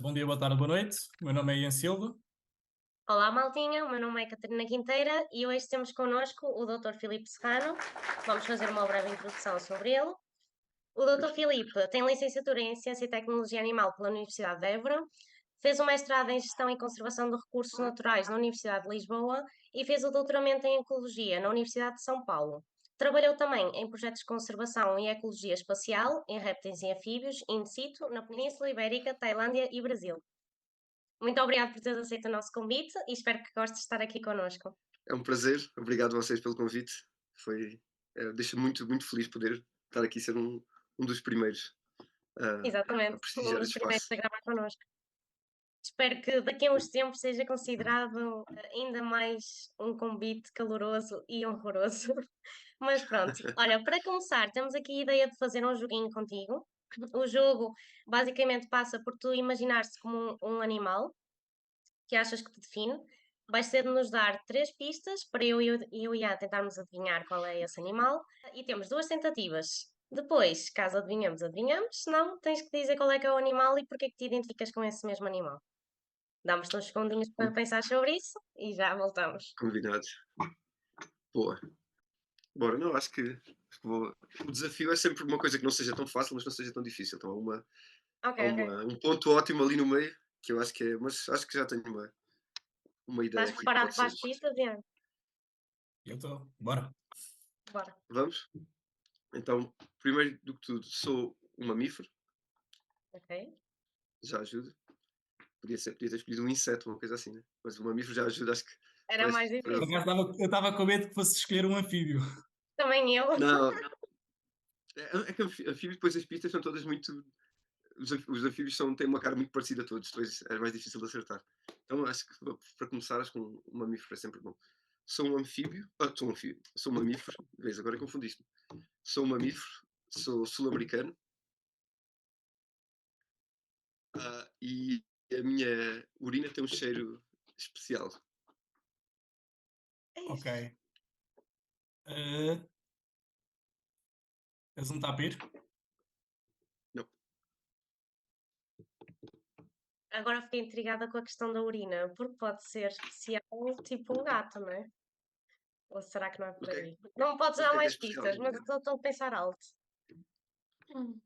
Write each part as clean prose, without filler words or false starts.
Bom dia, boa tarde, boa noite. O meu nome é Ian Silva. Olá, maltinha. O meu nome é Catarina Quinteira e hoje temos connosco o Dr. Filipe Serrano. Vamos fazer uma breve introdução sobre ele. O Dr. Filipe tem licenciatura em Ciência e Tecnologia Animal pela Universidade de Évora, fez um mestrado em Gestão e Conservação de Recursos Naturais na Universidade de Lisboa e fez o doutoramento em Ecologia na Universidade de São Paulo. Trabalhou também em projetos de conservação e ecologia espacial, em répteis e anfíbios, in situ, na Península Ibérica, Tailândia e Brasil. Muito obrigada por teres aceito o nosso convite e espero que gostes de estar aqui connosco. É um prazer, obrigado a vocês pelo convite. Foi, deixa-me muito, muito feliz poder estar aqui e ser um dos primeiros a Exatamente, um prestigiar dos este primeiros espaço. a gravar connosco. Espero que daqui a uns tempos seja considerado ainda mais um convite caloroso e honroso. Mas pronto, olha, para começar, temos aqui a ideia de fazer um joguinho contigo. O jogo basicamente passa por tu imaginares-te como um animal que achas que te define. Vais ter de nos dar três pistas para eu e a tentarmos adivinhar qual é esse animal. E temos duas tentativas. Depois, caso adivinhamos, adivinhamos. Se não, tens que dizer qual é que é o animal e porque é que te identificas com esse mesmo animal. Damos-te uns segundinhos para Com- pensar sobre isso e já voltamos. Convidados. Boa. Bora, não, acho que vou. O desafio é sempre uma coisa que não seja tão fácil, mas não seja tão difícil. Então Ok, ok. um ponto ótimo ali no meio, que eu acho que é, mas acho que já tenho uma ideia Estás aqui que preparado pode para ser. as pistas, Ian? Eu estou. Bora. Bora. Vamos? Então, primeiro do que tudo, sou um mamífero, Ok. já ajuda. Podia ter escolhido um inseto, uma coisa assim, né? Mas o mamífero já ajuda, acho que Era parece. mais Por acaso difícil. eu estava com medo que fosse escolher um anfíbio. Também eu. Não, é que anfíbios, depois as pistas são todas muito. Os anfíbios têm uma cara muito parecida a todos, depois é mais difícil de acertar. Então acho que para começar, acho que um mamífero é sempre bom. Sou um anfíbio, sou um anfíbio, sou um mamífero, vês, agora confundiste-me. Sou um mamífero, sou sul-americano e a minha urina tem um cheiro especial. Ok. Uh, És um tapir? Não, Agora fiquei intrigada com a questão da urina, porque pode ser especial, tipo um gato, não é? Ou será que não é por o que é, aí? Não me podes mas o dar que é mais especial? pistas, mas eu estou a pensar alto. Hum.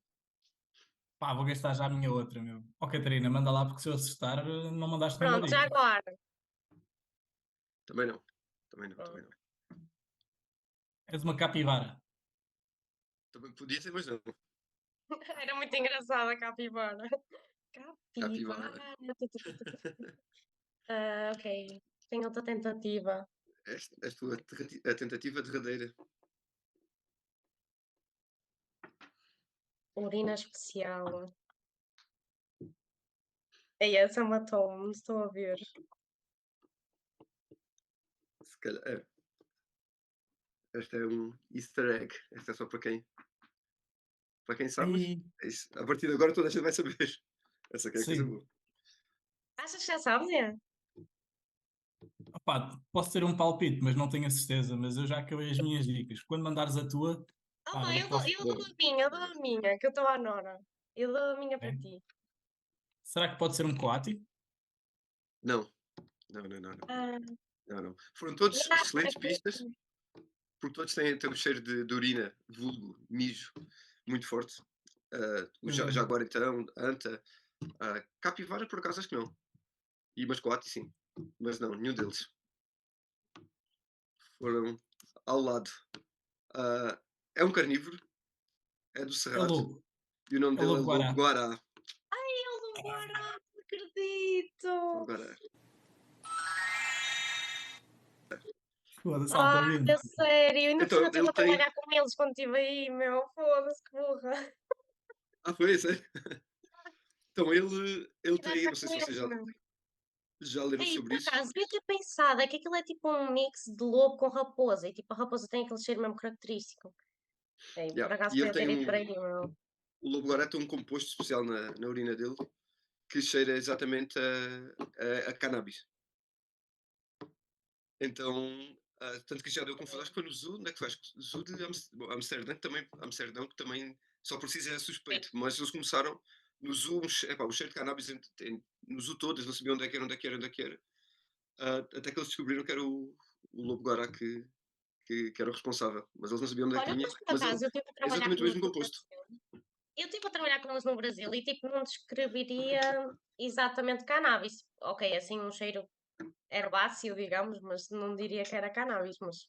Pá, vou gastar já a minha outra, meu. Ó Catarina, manda lá, porque se eu acertar, não mandaste nenhuma Pronto, já dica. agora. Também não, também não, Hum. também não. És uma capivara. Também podia ser, mas não. Era muito engraçada a capivara. Capivara. Capivara. Ok, tenho outra tentativa. Esta a tentativa derradeira. Urina especial. Ei, essa matou-me, estou a ver. Se calhar, esta é um easter egg. Esta é só para quem sabe, mas Aí, é isso. A partir de agora toda a gente vai saber. Essa aqui é a coisa sim. boa. Achas que já sabes, é? Opá, posso ter um palpite, mas não tenho a certeza. Mas eu já acabei as minhas dicas. Quando mandares a tua, Ah, pá, pá, eu posso. eu dou a minha, que eu estou à Nora. Eu dou a minha para É? ti. Será que pode ser um coati? Não, não, não, não, não. Ah, Não, não. Foram todos excelentes pistas, aqui. porque todos têm um cheiro de urina, vulgo, mijo, muito forte. O Eh, jaguar então, anta, capivara por acaso acho que não. E mascoate sim, mas não, nenhum deles. Foram ao lado. Ah, é um carnívoro, é do É Cerrado, lobo. e o nome É dele é lobo Lobo guará. Guará. Ai, eu não barato, não acredito. Lobo Guará. Foda-se, Ah, altamente. é sério, ainda por Então, cima estive ele a tem. trabalhar com eles quando estive aí, meu. Foda-se, que burra. Foi isso, é? Então, ele Ainda a tem. estar Não sei com se vocês eles, meu. já leram Ei, sobre por isso. acaso, devia ter pensado, é que aquilo é tipo um mix de lobo com raposa, e tipo, a raposa tem aquele cheiro mesmo característico. Ei, por Yeah. acaso E ele podia ter tem ido por um. aí, meu. O Lobo Guará tem um composto especial na urina dele que cheira exatamente a cannabis. Então, tanto que já deu confusão, acho que foi no Zoo, onde é que foi? Acho que Zoo de Amsterdã, que também, Amsterdão, que também só por si já é suspeito, mas eles começaram no zoo, o cheiro de cannabis no zoo todo, eles não sabiam onde é que era, onde é que era, onde é que era. Até que eles descobriram que era o lobo-guará que era o responsável, mas eles não sabiam onde é que Olha, vinha, mas por mas ele acaso eu estive a é trabalhar exatamente com o eles mesmo no composto. Brasil. Eu estive a trabalhar com eles no Brasil e tipo não descreveria exatamente cannabis. Ok, assim um cheiro herbáceo, digamos, mas não diria que era cannabis, mas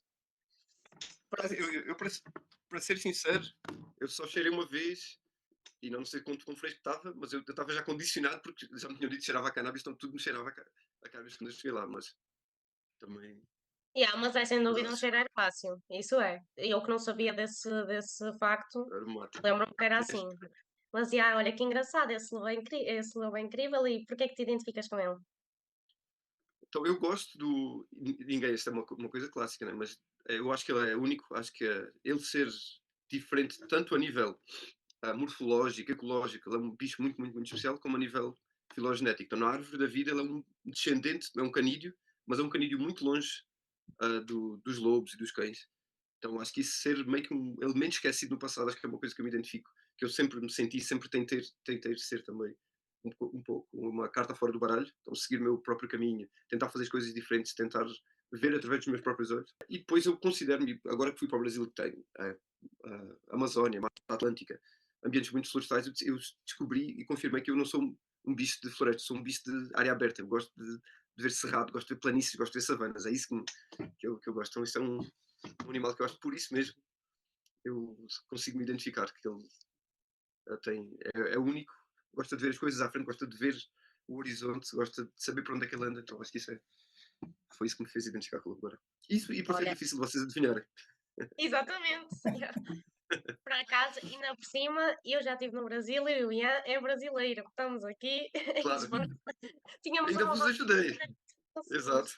Por acaso, eu para ser sincero, eu só cheirei uma vez e não sei quão fresco estava, mas eu estava já condicionado porque já me tinham dito que cheirava a cannabis, então tudo me cheirava a cannabis quando eu cheguei lá, mas também yeah, mas é sem dúvida um coisas cheiro herbáceo, isso é. Eu que não sabia desse facto, aromáticas. lembro-me que era assim. Mas yeah, olha que engraçado, esse lobo é incrível e porquê é que te identificas com ele? Então eu gosto do. Ninguém, isto é uma coisa clássica, né? Mas eu acho que ele é único, acho que ele ser diferente tanto a nível morfológico, ecológico, ele é um bicho muito, muito, muito especial, como a nível filogenético. Então na árvore da vida ele é um descendente, é um canídeo, mas é um canídeo muito longe dos lobos e dos cães. Então acho que isso ser meio que um elemento esquecido no passado, acho que é uma coisa que eu me identifico, que eu sempre me senti, sempre tentei ser também um pouco uma carta fora do baralho, então seguir o meu próprio caminho, tentar fazer as coisas diferentes, tentar ver através dos meus próprios olhos. E depois eu considero-me, agora que fui para o Brasil, que tenho a Amazónia, a Mata Atlântica, ambientes muito florestais, eu descobri e confirmei que eu não sou um bicho de floresta, sou um bicho de área aberta. Eu gosto de ver cerrado, gosto de ver planícies, gosto de ver savanas. É isso que eu gosto. Então, isso é um animal que eu gosto por isso mesmo. Eu consigo me identificar que ele é único, gosta de ver as coisas à frente, gosta de ver o horizonte, gosta de saber para onde é que ele anda. Então, acho que foi isso que me fez identificar com ele agora. Isso, e por ser Olha, difícil de vocês adivinharem. exatamente. Yeah. Por acaso, ainda por cima, eu já estive no Brasil e o Ian é brasileiro. Estamos aqui em Claro, Lisboa. Tínhamos ainda uma vos voz ajudei. conseguimos. Exato,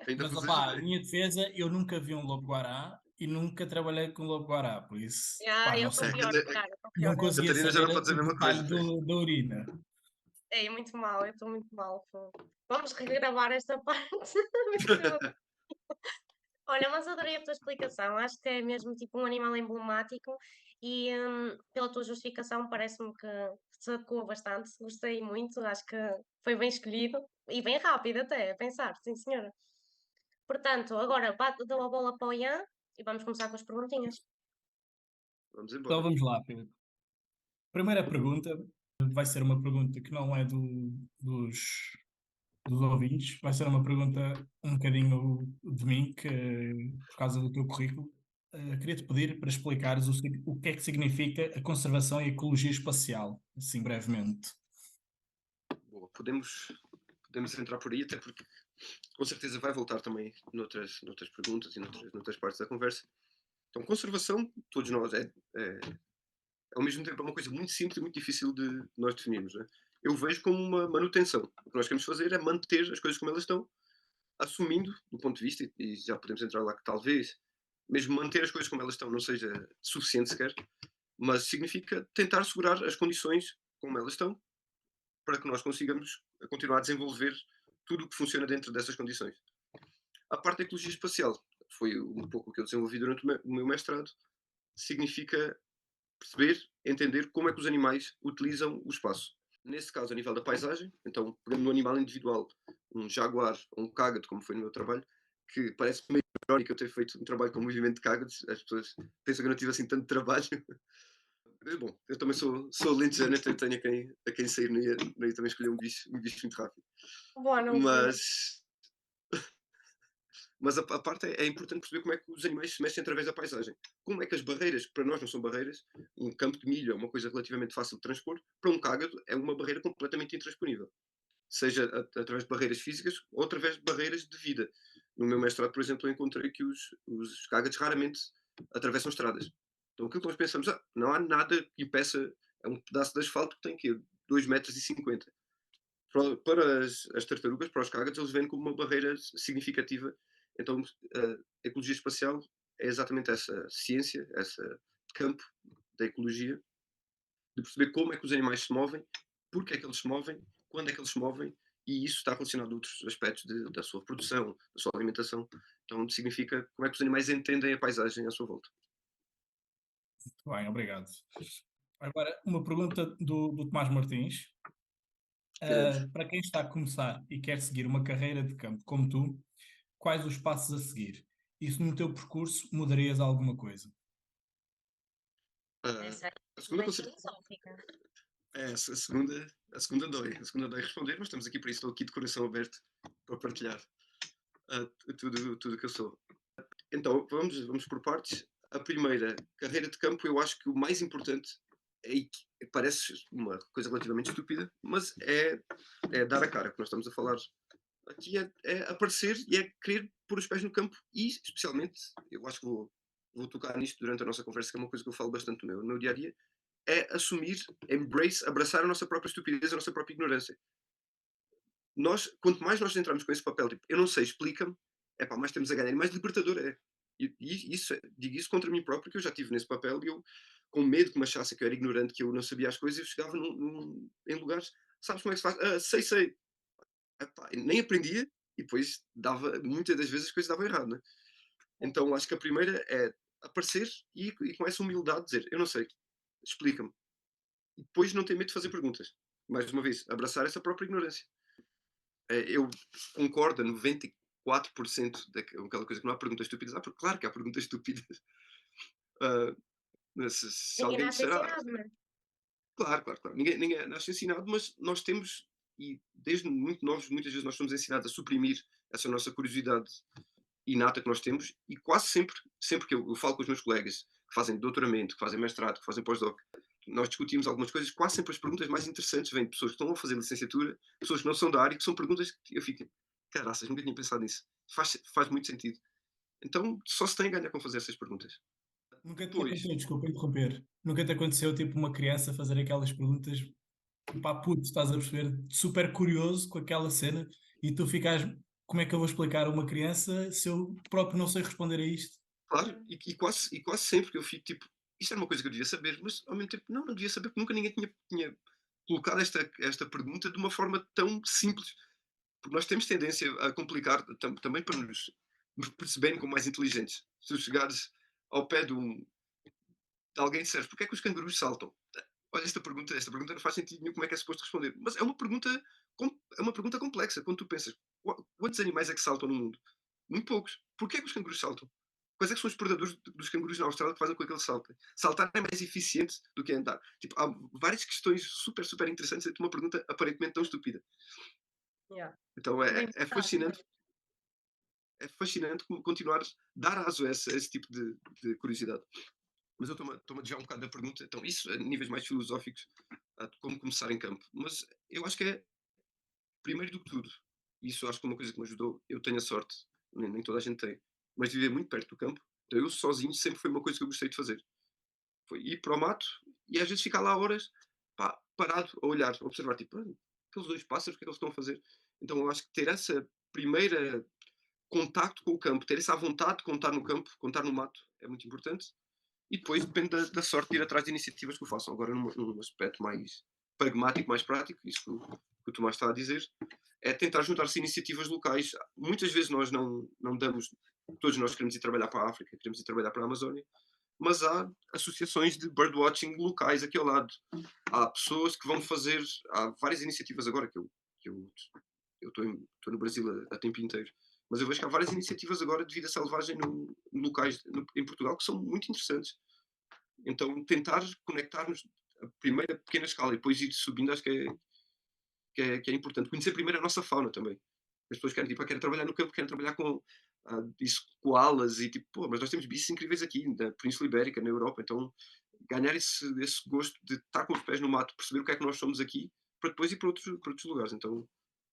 ainda Mas vos opá, em ajudei. minha defesa, eu nunca vi um lobo-guará e nunca trabalhei com lobo-guará, por isso, Ah, pá, eu não estou sei, pior, cara, eu estou não pior. conseguia Catarina já saber não pode dizer o a mesma coisa. detalhe da urina. É muito mal, eu estou muito mal. Pô. Vamos regravar esta parte. Olha, mas adorei a tua explicação. Acho que é mesmo tipo um animal emblemático e pela tua justificação parece-me que se adequou bastante. Gostei muito, acho que foi bem escolhido e bem rápido até, a pensar, sim senhora. Portanto, agora dou a bola para o Ian e vamos começar com as perguntinhas. Vamos Então embora. vamos lá, Pedro. Primeira pergunta vai ser uma pergunta que não é dos ouvintes, vai ser uma pergunta um bocadinho de mim, que, por causa do teu currículo, queria-te pedir para explicares o que é que significa a conservação e a ecologia espacial, assim brevemente. Boa, podemos entrar por aí, até porque com certeza vai voltar também noutras perguntas e noutras partes da conversa. Então, conservação, todos nós, ao mesmo tempo é uma coisa muito simples e muito difícil de nós definirmos. Né? Eu vejo como uma manutenção. O que nós queremos fazer é manter as coisas como elas estão, assumindo, do ponto de vista, e já podemos entrar lá que talvez, mesmo manter as coisas como elas estão não seja suficiente sequer, mas significa tentar segurar as condições como elas estão, para que nós consigamos continuar a desenvolver tudo o que funciona dentro dessas condições. A parte da ecologia espacial foi um pouco o que eu desenvolvi durante o meu mestrado, significa perceber, entender como é que os animais utilizam o espaço. Nesse caso, a nível da paisagem, então, pegando no animal individual, um jaguar ou um cágado, como foi no meu trabalho, que parece meio irónico eu ter feito um trabalho com o movimento de cágados, as pessoas pensam que eu não tive assim tanto trabalho. Mas, bom, eu também sou alentejano, então eu tenho a quem sair, não ia também escolher um bicho muito rápido. Boa analogia. Mas Mas a parte é importante perceber como é que os animais se mexem através da paisagem. Como é que as barreiras, que para nós não são barreiras, um campo de milho é uma coisa relativamente fácil de transpor, para um cágado é uma barreira completamente intransponível. Seja através de barreiras físicas ou através de barreiras de vida. No meu mestrado, por exemplo, eu encontrei que os cágados raramente atravessam estradas. Então aquilo que nós pensamos, não há nada que impeça, é um pedaço de asfalto que tem que 2,50 m. Para as tartarugas, para os cágados, eles veem como uma barreira significativa. Então, a ecologia espacial é exatamente essa ciência, esse campo da ecologia, de perceber como é que os animais se movem, porque é que eles se movem, quando é que eles se movem, e isso está relacionado a outros aspectos da sua reprodução, da sua alimentação. Então, significa como é que os animais entendem a paisagem à sua volta. Bem, obrigado. Agora, uma pergunta do Tomás Martins. Queremos. Para quem está a começar e quer seguir uma carreira de campo como tu, quais os passos a seguir? E se no teu percurso mudarias alguma coisa? Ah, Essa aí a é segunda, bem com certeza. filosófica. A segunda dói a responder, mas estamos aqui para isso, estou aqui de coração aberto para partilhar tudo que eu sou. Então, vamos por partes. A primeira, carreira de campo, eu acho que o mais importante parece uma coisa relativamente estúpida, mas é dar a cara, que nós estamos a falar aqui, é aparecer e é querer pôr os pés no campo e, especialmente, eu acho que vou tocar nisto durante a nossa conversa, que é uma coisa que eu falo bastante no meu dia a dia, é assumir, embrace, abraçar a nossa própria estupidez, a nossa própria ignorância. Quanto mais nós entramos com esse papel, tipo, eu não sei, explica-me, é pá, mais temos a ganhar, e mais libertador é. E isso, digo isso contra mim próprio, que eu já estive nesse papel e eu, com medo que me achasse que eu era ignorante, que eu não sabia as coisas, eu chegava em lugares, sabes como é que se faz? Ah, sei. Epá, nem aprendia e depois muitas das vezes as coisas davam errado, né? Então acho que a primeira é aparecer e com essa humildade dizer, eu não sei, explica-me. E depois não ter medo de fazer perguntas. Mais uma vez, abraçar essa própria ignorância. Eu concordo a 94% daquela coisa que não há perguntas estúpidas. Porque claro que há perguntas estúpidas. Ah, se Ninguém alguém nasce disser, ensinado, não é? claro. Ninguém nasce ensinado, mas nós temos, e desde muito novos, muitas vezes nós somos ensinados a suprimir essa nossa curiosidade inata que nós temos, e quase sempre que eu falo com os meus colegas que fazem doutoramento, que fazem mestrado, que fazem pós-doc, nós discutimos algumas coisas, quase sempre as perguntas mais interessantes vêm de pessoas que estão a fazer licenciatura, pessoas que não são da área, que são perguntas que eu fico, caraças, nunca tinha pensado nisso. Faz muito sentido. Então, só se tem a ganhar com fazer essas perguntas. Nunca te Depois, aconteceu, desculpa interromper, nunca te aconteceu tipo uma criança fazer aquelas perguntas, pá, puto, estás a perceber, super curioso com aquela cena e tu ficas, como é que eu vou explicar a uma criança se eu próprio não sei responder a isto? claro, e quase sempre que eu fico tipo, isto era uma coisa que eu devia saber, mas ao mesmo tempo, não devia saber, porque nunca ninguém tinha colocado esta pergunta de uma forma tão simples. Porque nós temos tendência a complicar também para nos perceberem como mais inteligentes. Se tu chegares ao pé de alguém e disseres porque é que os cangurus saltam? Olha, esta pergunta não faz sentido nenhum, como é que é suposto responder? Mas é uma pergunta complexa. Quando tu pensas, quantos animais é que saltam no mundo? Muito poucos. Porquê é que os cangurus saltam? Quais é que são os predadores dos cangurus na Austrália que fazem com que eles saltem? Saltar é mais eficiente do que andar. Tipo, há várias questões super, super interessantes dentro de uma pergunta aparentemente tão estúpida. Yeah. Então É bem é verdade. fascinante continuar a dar aso a esse tipo de curiosidade. Mas eu estou-me a desviar um bocado da pergunta. Então, isso a níveis mais filosóficos, de como começar em campo. Mas eu acho que é, primeiro do que tudo, e isso eu acho que é uma coisa que me ajudou. Eu tenho a sorte, nem toda a gente tem, mas de viver muito perto do campo. Então, eu sozinho sempre foi uma coisa que eu gostei de fazer. Foi ir para o mato e às vezes ficar lá horas, pá, parado, a olhar, a observar, tipo, aqueles dois pássaros, o que é que eles estão a fazer? Então, eu acho que ter essa primeira contacto com o campo, ter essa vontade de contar no campo, contar no mato, é muito importante. E depois depende da sorte de ir atrás de iniciativas que o façam. Agora, num aspecto mais pragmático, mais prático, isso que o Tomás está a dizer, é tentar juntar-se a iniciativas locais. Muitas vezes nós não damos, todos nós queremos ir trabalhar para a África, queremos ir trabalhar para a Amazónia, mas há associações de birdwatching locais aqui ao lado. Há pessoas que vão fazer, há várias iniciativas agora que eu estou no Brasil a tempo inteiro, mas eu vejo que há várias iniciativas agora de vida selvagem locais em Portugal que são muito interessantes. Então, tentar conectar-nos a primeira pequena escala e depois ir subindo, acho que é importante. Conhecer primeiro a nossa fauna também. As pessoas querem, tipo, querem trabalhar no campo, querem trabalhar com isso, koalas e tipo, pô, mas nós temos bichos incríveis aqui, na Península Ibérica, na Europa. Então, ganhar esse gosto de estar com os pés no mato, perceber o que é que nós somos aqui, para depois ir para outros lugares. Então,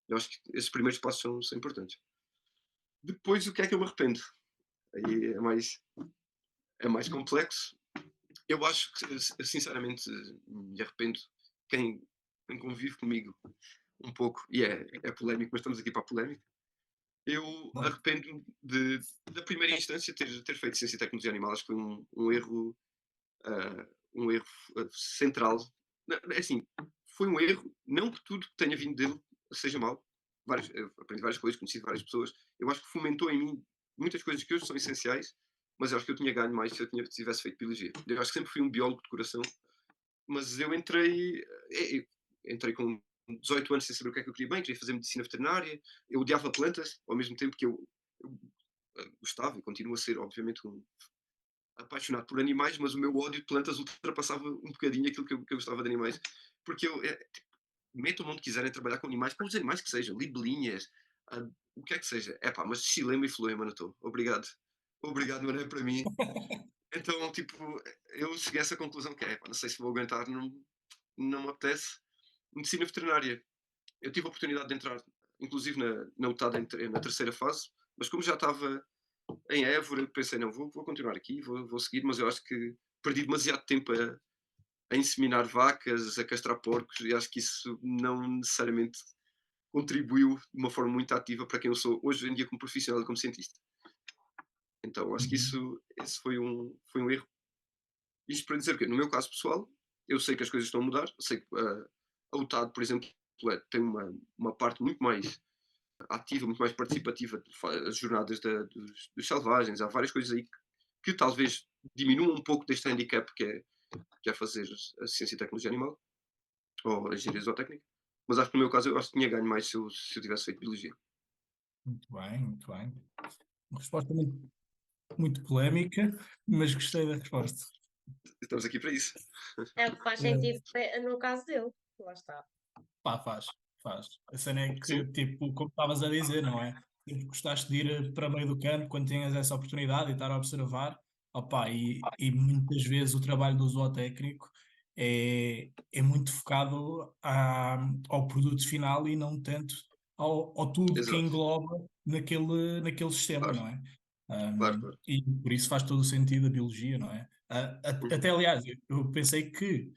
eu acho que esses primeiros passos são importantes. Depois, o que é que eu me arrependo? Aí é mais complexo. Eu acho que, sinceramente, me arrependo. Quem convive comigo um pouco, e é polémico, mas estamos aqui para a polémica. Eu Bom, arrependo da primeira instância, ter feito ciência e tecnologia animal. Acho que foi um erro, ah, um erro central. Não, é assim, foi um erro, não que tudo que tenha vindo dele seja mau. Eu aprendi várias coisas, conheci várias pessoas. Eu acho que fomentou em mim muitas coisas que hoje são essenciais, mas eu acho que eu tinha ganho mais se eu tivesse feito biologia. Eu acho que sempre fui um biólogo de coração, mas eu entrei com 18 anos sem saber o que é que eu queria bem, queria fazer medicina veterinária, eu odiava plantas, ao mesmo tempo que eu gostava e continuo a ser, obviamente, um apaixonado por animais, mas o meu ódio de plantas ultrapassava um bocadinho aquilo que eu gostava de animais, porque metam onde quiserem trabalhar com animais, com os animais que sejam, libelinhas, ah, o que é que seja. É pá, mas xilema e floema não estou. Obrigado. Obrigado, mas não é para mim. Então, tipo, eu cheguei a essa conclusão que pá, não sei se vou aguentar, não me apetece. Medicina veterinária. Eu tive a oportunidade de entrar, inclusive na UTAD, na terceira fase, mas como já estava em Évora, eu pensei, não, vou continuar aqui, vou seguir, mas eu acho que perdi demasiado tempo a inseminar vacas, a castrar porcos, e acho que isso não necessariamente contribuiu de uma forma muito ativa para quem eu sou hoje em dia como profissional e como cientista. Então acho que Uhum. esse foi um erro. Isto para dizer que, no meu caso pessoal, eu sei que as coisas estão a mudar, sei que a UTAD, por exemplo, tem uma parte muito mais ativa, muito mais participativa, as jornadas dos selvagens, há várias coisas aí que talvez diminuam um pouco deste handicap que é fazer a ciência e tecnologia animal, ou a engenharia zootécnica, mas acho que no meu caso eu acho que tinha ganho mais se eu tivesse feito biologia. Muito bem, muito bem. Uma resposta muito polémica, mas gostei da resposta. Estamos aqui para isso. É o que faz Eh, sentido no caso dele. Lá está. Pá, faz. A cena é que, Sim, tipo, como estavas a dizer, não é? Sempre gostaste de ir para meio do campo quando tinhas essa oportunidade e estar a observar. Opá, e muitas vezes o trabalho do zootécnico é muito focado ao produto final e não tanto ao tudo que exato. engloba naquele sistema, Claro, não é? claro, claro. E por isso faz todo o sentido a biologia, não é? Uhum. Até aliás, eu pensei que,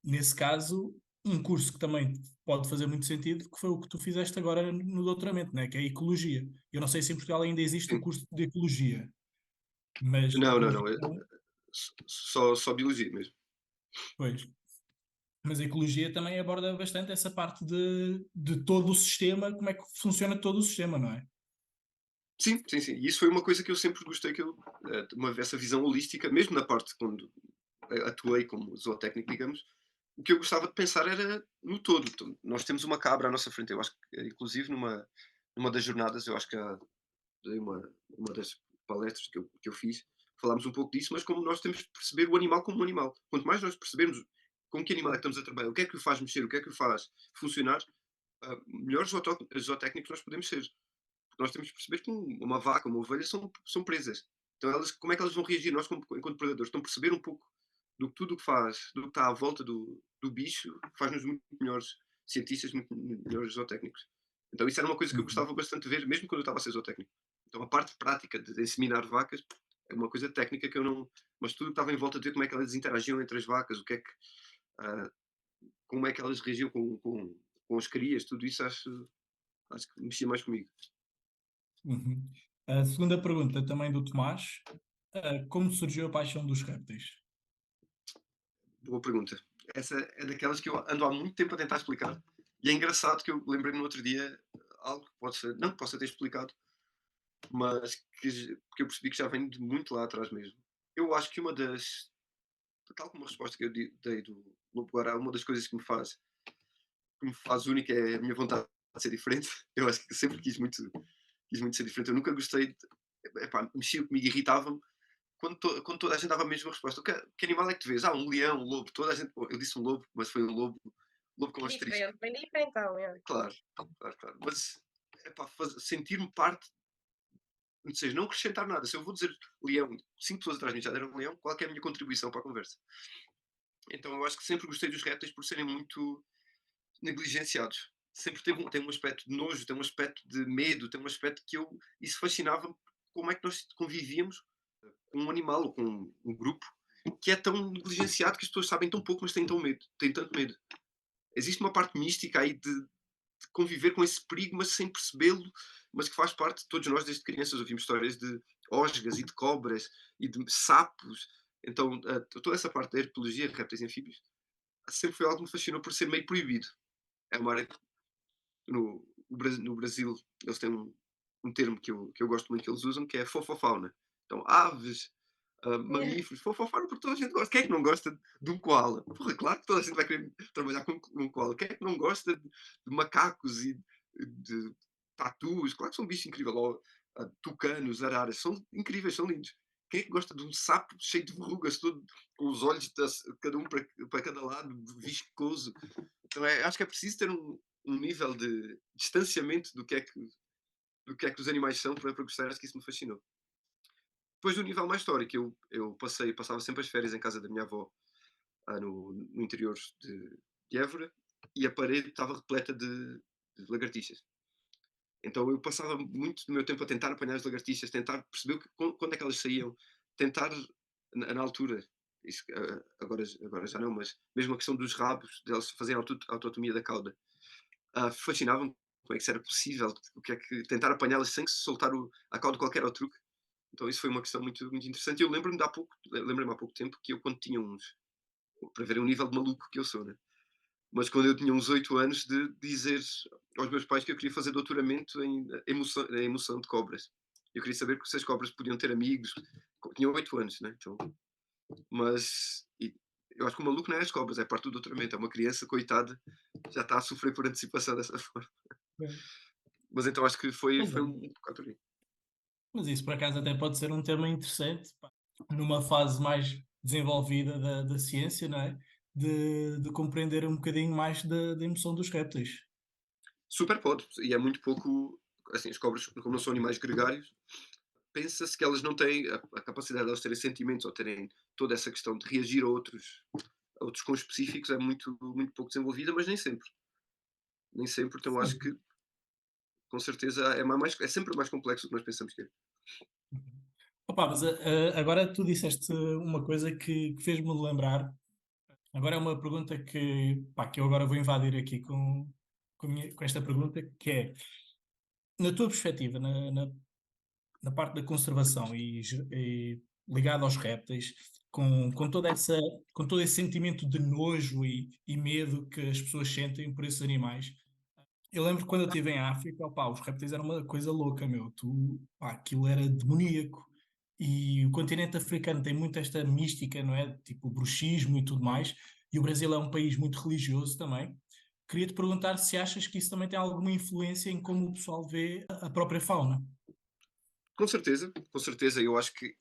nesse caso, um curso que também pode fazer muito sentido, que foi o que tu fizeste agora no doutoramento, né? Que é a ecologia. Eu não sei se em Portugal ainda existe o Sim. curso de ecologia, mas Não, não, ecologia, não. Só biologia mesmo. pois, mas a ecologia também aborda bastante essa parte de todo o sistema, como é que funciona todo o sistema, não é? Sim, sim, sim. E isso foi uma coisa que eu sempre gostei, que eu, essa visão holística, mesmo na parte quando atuei como zootécnico, digamos, o que eu gostava de pensar era no todo. Então, nós temos uma cabra à nossa frente. Eu acho que, inclusive, numa das jornadas, eu acho que dei uma das palestras que eu fiz, falámos um pouco disso, mas como nós temos de perceber o animal como um animal. Quanto mais nós percebermos com que animal é que estamos a trabalhar, o que é que o faz mexer, o que é que o faz funcionar, melhores zootécnicos nós podemos ser. Porque nós temos que perceber que uma vaca, uma ovelha são presas. Então como é que elas vão reagir? Nós, enquanto predadores, estão a perceber um pouco do que tudo o que faz, do que está à volta do bicho, faz-nos muito melhores cientistas, muito melhores zootécnicos. Então isso era uma coisa que eu Uhum. gostava bastante de ver, mesmo quando eu estava a ser zootécnico. Então a parte prática de inseminar vacas é uma coisa técnica que eu não. Mas tudo estava em volta de ver como é que elas interagiam entre as vacas, o que é que. ah, como é que elas reagiam com as crias, tudo isso acho que mexia mais comigo. Uhum. A segunda pergunta também do Tomás, como surgiu a paixão dos répteis? Boa pergunta. Essa é daquelas que eu ando há muito tempo a tentar explicar. E é engraçado que eu lembrei-me no outro dia algo que não que possa ter explicado, mas que eu percebi que já vem de muito lá atrás mesmo. Eu acho que tal como a resposta que eu dei do Lobo Guará, uma das coisas que me faz única é a minha vontade de ser diferente. Eu acho que sempre quis muito ser diferente. Eu nunca gostei epá, mexia comigo, irritava-me quando toda a gente dava a mesma resposta. Que animal é que tu vês? Um leão, um lobo. Toda a gente. Eu disse um lobo, mas foi um lobo com asterisco. Diferente, bem diferente então, é. Claro, claro, claro. Mas epá, sentir-me parte, ou seja, não acrescentar nada. Se eu vou dizer leão, 5 pessoas atrás de mim já deram um leão, qual é que é a minha contribuição para a conversa? Então eu acho que sempre gostei dos répteis por serem muito negligenciados. Sempre tem um aspecto de nojo, tem um aspecto de medo, tem um aspecto que isso fascinava-me, como é que nós convivíamos com um animal ou com um grupo que é tão negligenciado, que as pessoas sabem tão pouco, mas têm tanto medo. Existe uma parte mística aí de conviver com esse perigo, mas sem percebê-lo, mas que faz parte de todos nós desde crianças. Ouvimos histórias de osgas e de cobras e de sapos. Então, toda essa parte da herpetologia, de répteis e anfíbios, sempre foi algo que me fascinou por ser meio proibido. É uma área que no Brasil eles têm um termo que eu gosto muito que eles usam, que é fofofauna. Então, aves, mamíferos, fora porque toda a gente gosta. Quem é que não gosta de um koala? Porra, claro que toda a gente vai querer trabalhar com um koala. Quem é que não gosta de macacos e de tatus? Claro que são bichos incríveis. Ou, tucanos, araras, são incríveis, são lindos. Quem é que gosta de um sapo cheio de verrugas, todo, com os olhos cada um para cada lado, viscoso? Então acho que é preciso ter um nível de distanciamento do que é que os animais são para gostar. Acho que isso me fascinou. Depois do nível mais histórico, eu passava sempre as férias em casa da minha avó, no interior de Évora, e a parede estava repleta de lagartixas. Então eu passava muito do meu tempo a tentar apanhar as lagartixas, tentar perceber quando é que elas saíam, tentar, na altura, isso, agora já não, mas mesmo a questão dos rabos, delas fazerem autotomia da cauda, fascinava-me como é que isso era possível, o que é que tentar apanhá-las sem se soltar a cauda qualquer ao truque. Então isso foi uma questão muito, muito interessante. E eu lembrei-me há pouco tempo que eu quando tinha para ver o nível de maluco que eu sou, né? Mas quando eu tinha uns 8 anos de dizer aos meus pais que eu queria fazer doutoramento em emoção de cobras. Eu queria saber se as cobras podiam ter amigos. Tinha 8 anos, né? Então, mas eu acho que o maluco não é as cobras, é parte do doutoramento. É uma criança, coitada, já está a sofrer por antecipação dessa forma. Mas então acho que foi Pois é. um bocado por aí. Mas isso por acaso até pode ser um tema interessante, pá, numa fase mais desenvolvida da ciência, não é? De compreender um bocadinho mais da emoção dos répteis. Super pode, e é muito pouco. Assim, as cobras, como não são animais gregários, pensa-se que elas não têm a capacidade de elas terem sentimentos ou terem toda essa questão de reagir a outros com específicos é muito, muito pouco desenvolvida, mas nem sempre. Nem sempre, então acho Sim. que com certeza é sempre mais complexo do que nós pensamos que é. Opa, mas agora tu disseste uma coisa que fez-me lembrar. Agora é uma pergunta que eu agora vou invadir aqui com esta pergunta, que é, na tua perspectiva, na parte da conservação e ligado aos répteis, com todo esse sentimento de nojo e medo que as pessoas sentem por esses animais. Eu lembro que quando eu estive em África, opá, os répteis eram uma coisa louca, meu. Aquilo era demoníaco. E o continente africano tem muito esta mística, não é? Tipo, bruxismo e tudo mais. E o Brasil é um país muito religioso também. Queria te perguntar se achas que isso também tem alguma influência em como o pessoal vê a própria fauna. Com certeza, eu acho que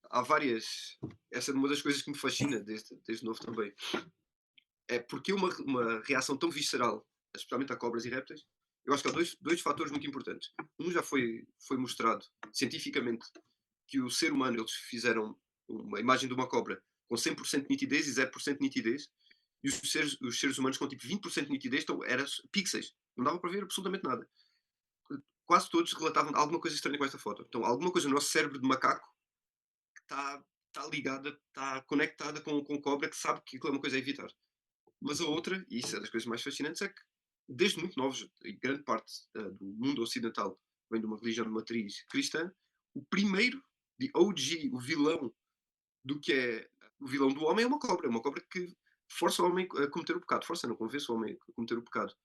há várias. Essa é uma das coisas que me fascina desde novo também. É porque uma reação tão visceral, especialmente a cobras e répteis. Eu acho que há dois fatores muito importantes. Um já foi mostrado cientificamente que o ser humano, eles fizeram uma imagem de uma cobra com 100% de nitidez e 0% de nitidez, e os seres humanos com tipo 20% de nitidez, então eram pixels. Não dava para ver absolutamente nada. Quase todos relatavam alguma coisa estranha com esta foto. Então, alguma coisa no nosso cérebro de macaco que está ligada, está conectada com cobra, que sabe que aquilo é uma coisa a evitar. Mas a outra, e isso é das coisas mais fascinantes, é que desde muito novos, e grande parte do mundo ocidental vem de uma religião de matriz cristã, o primeiro, de OG, o vilão do que é o vilão do homem é uma cobra que força o homem a cometer o pecado, força não, convence o homem a cometer o pecado.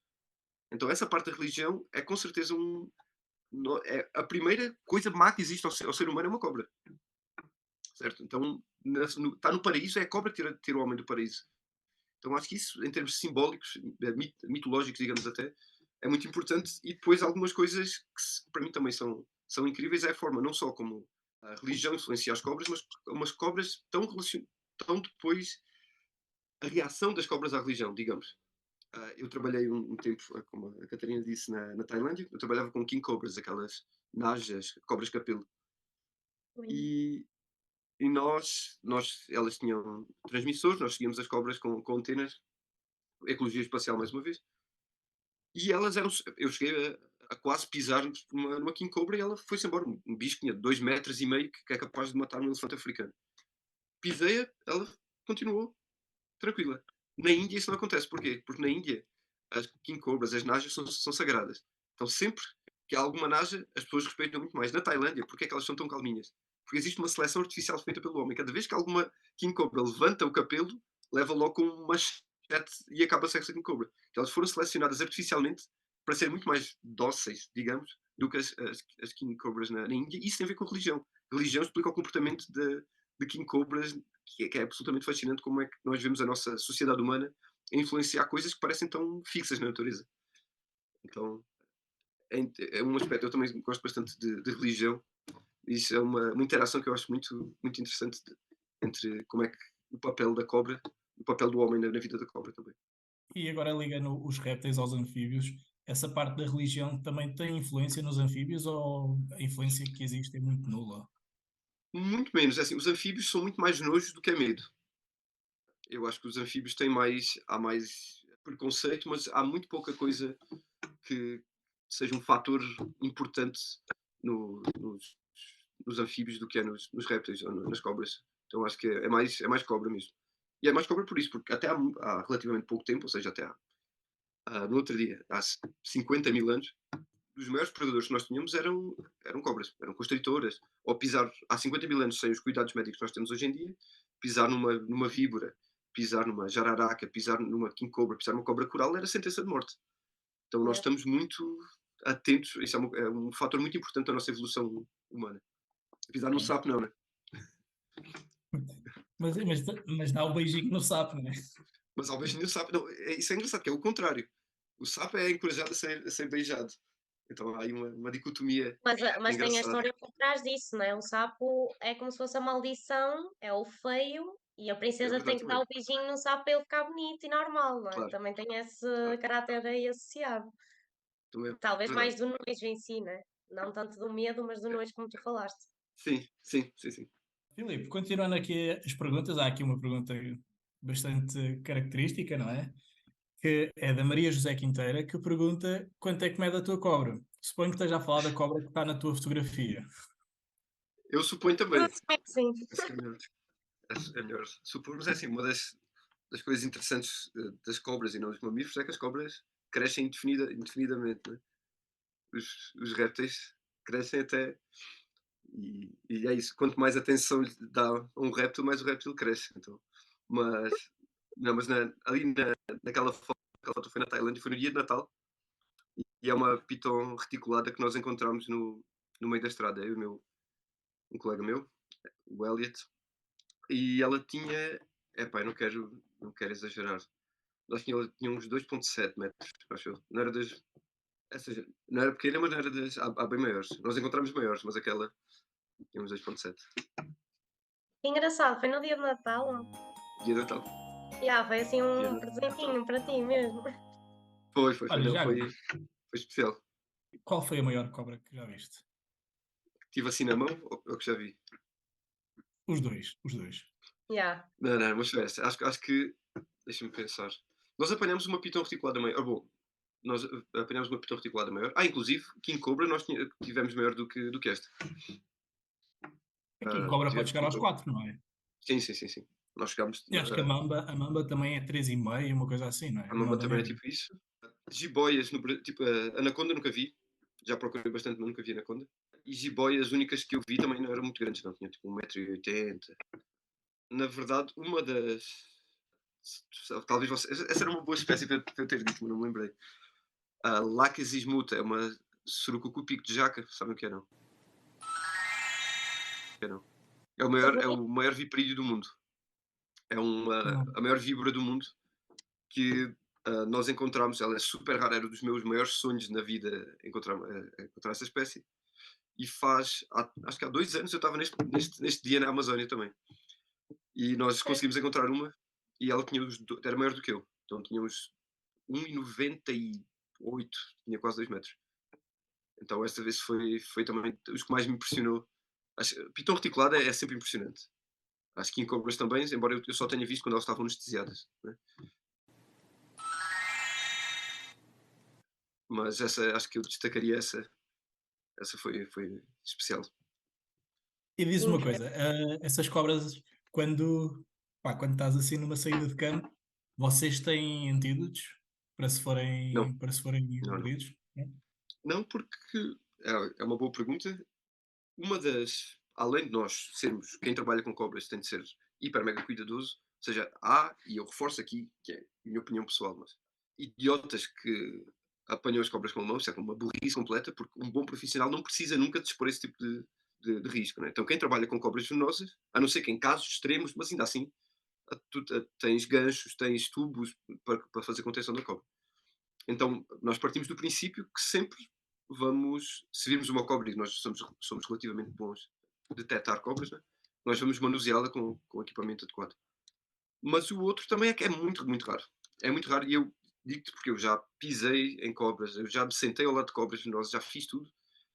Então essa parte da religião é com certeza é a primeira coisa má que existe ao ser humano é uma cobra, certo? Então está no paraíso, é a cobra que tira o homem do paraíso. Então acho que isso, em termos simbólicos, mitológicos, digamos até, é muito importante. E depois algumas coisas que para mim também são incríveis é a forma, não só como a religião influencia as cobras, mas umas cobras tão depois a reação das cobras à religião, digamos. Eu trabalhei um tempo, como a Catarina disse, na Tailândia. Eu trabalhava com king cobras, aquelas najas, cobras capelo. Ui. E, elas tinham transmissores, nós seguíamos as cobras com antenas, ecologia espacial mais uma vez. E elas eram. Eu cheguei a quase pisar numa king cobra e ela foi-se embora. Um bicho que tinha 2,5 metros que é capaz de matar um elefante africano. Pisei-a, ela continuou tranquila. Na Índia isso não acontece. Porquê? Porque na Índia as king cobras, as najas, são sagradas. Então sempre que há alguma naja, as pessoas respeitam muito mais. Na Tailândia, porque é que elas são tão calminhas? Porque existe uma seleção artificial feita pelo homem. Cada vez que alguma king cobra levanta o capelo, leva logo com uma machete e acaba a sexo da king cobra. Então, elas foram selecionadas artificialmente para serem muito mais dóceis, digamos, do que as king cobras na Índia. E isso tem a ver com religião. Religião explica o comportamento de king cobras, que é absolutamente fascinante como é que nós vemos a nossa sociedade humana a influenciar coisas que parecem tão fixas na natureza. Então, é um aspecto, eu também gosto bastante de religião. Isso é uma interação que eu acho muito interessante entre como é que o papel da cobra, o papel do homem na vida da cobra também. E agora ligando os répteis aos anfíbios, essa parte da religião também tem influência nos anfíbios ou a influência que existe é muito nula? Muito menos, é assim, os anfíbios são muito mais nojos do que é medo. Eu acho que os anfíbios há mais preconceito, mas há muito pouca coisa que seja um fator importante nos anfíbios do que é nos répteis ou nas cobras. Então acho que é mais cobra mesmo. E é mais cobra por isso, porque até há relativamente pouco tempo, ou seja, no outro dia, há 50 mil anos, os maiores predadores que nós tínhamos eram cobras, eram constritoras. Ou pisar, há 50 mil anos, sem os cuidados médicos que nós temos hoje em dia, pisar numa víbora, pisar numa jararaca, pisar numa king cobra, pisar numa cobra coral era sentença de morte. Então nós Mesmo. estamos muito atentos, isso é um fator muito importante da nossa evolução humana. Pisar num Ok. sapo não, né? Mas dá o beijinho no sapo, não é? Mas ao beijinho do sapo, não, isso é engraçado, que é o contrário. O sapo é encorajado a ser beijado. Então há aí uma dicotomia Mas tem a engraçada. história por trás disso, não é? O sapo é como se fosse a maldição, é o feio, e a É princesa tem verdade que dar também. o beijinho no sapo para ele ficar bonito e normal, não é? Claro, Também tem esse claro. caráter aí associado. Também é Talvez mais verdade. do nojo em si, né? Não tanto do medo, mas do É. nojo como tu falaste. Sim, sim, sim, sim. Filipe, continuando aqui as perguntas, há aqui uma pergunta bastante característica, não é? Que é da Maria José Quinteira, que pergunta quanto é que mede a tua cobra. Suponho que esteja a falar da cobra que está na tua fotografia. Eu suponho Eu também. espero que sim. Essa é melhor supor, mas é assim, uma das coisas interessantes das cobras e não dos mamíferos é que as cobras crescem indefinidamente, né? Os répteis crescem até. E é isso, quanto mais atenção lhe dá a um réptil, mais o réptil cresce. Então, mas, não, mas ali naquela foto, aquela foto foi na Tailândia, foi no dia de Natal, e é uma piton reticulada que nós encontramos no meio da estrada, eu e um colega meu, o Elliot, e ela tinha, epá, eu não quero exagerar, nós tinha uns 2,7 metros, acho eu. Não era ou seja, não era pequena, mas não era há bem maiores. Nós encontramos maiores, mas aquela tinha uns 2,7. Que engraçado, foi no dia de Natal. Dia de Natal. Yeah, foi assim Dia um de Natal. presentinho para ti mesmo. Foi, Olha, não, já foi agora, especial. qual foi a maior cobra que já viste? Tive assim na mão, ou que já vi? Os dois, os dois. Yeah. Não, não, mas foi essa. Acho que, deixa-me pensar. Nós apanhamos uma pitão reticulada maior. Bom, nós apanhámos uma pitão reticulada maior. Inclusive, King Cobra nós tivemos maior do que esta. Aqui em cobra pode Tivemos chegar King aos Cobra. 4, não é? Sim, sim, sim, sim. Nós chegámos. E acho que a mamba também é 3,5, uma coisa assim, não é? A A mamba mamba também é negra. tipo isso. Jiboias, tipo, a anaconda nunca vi. Já procurei bastante, mas nunca vi anaconda. E jiboias únicas que eu vi também não eram muito grandes, não. Tinha tipo 1,80 m. Na verdade, uma das. Talvez você. Essa era uma boa espécie para eu ter dito, mas não me lembrei. A Lacus ismuta é uma surucucu-pico de jaca, sabem o que é, não? É, não. É o maior viperídeo do mundo. É Não. a maior víbora do mundo que nós encontramos. Ela é super rara, era um dos meus maiores sonhos na vida encontrar essa espécie. E acho que há 2 anos eu estava neste dia na Amazónia também. E nós conseguimos encontrar uma e ela era maior do que eu. Então tinha uns 1,98 m, tinha quase 2 metros. Então esta vez foi também os que mais me impressionou. Pitão reticulada é sempre impressionante. Acho que em cobras também, embora eu só tenha visto quando elas estavam anestesiadas, né? Mas essa, acho que eu destacaria essa foi especial. E diz uma Incrível. coisa, essas cobras, quando, quando estás assim numa saída de campo, vocês têm antídotos Não, para se forem não, não. mordidos? Não? Não, porque é uma boa pergunta. Além de nós sermos, quem trabalha com cobras tem de ser hiper mega cuidadoso, ou seja, e eu reforço aqui, que é a minha opinião pessoal, mas idiotas que apanham as cobras com a mão, isso é uma burrice completa, porque um bom profissional não precisa nunca de expor esse tipo de de risco, né? Então quem trabalha com cobras venenosas, a não ser que em casos extremos, mas ainda assim, tens ganchos, tens tubos para fazer contenção da cobra. Então nós partimos do princípio que sempre vamos, se virmos uma cobra e nós somos relativamente bons a detectar cobras, né? Nós vamos manuseá-la com equipamento adequado. Mas o outro também é que é muito, muito raro. É muito raro e eu digo-te porque eu já pisei em cobras, eu já me sentei ao lado de cobras venenosas, já fiz tudo.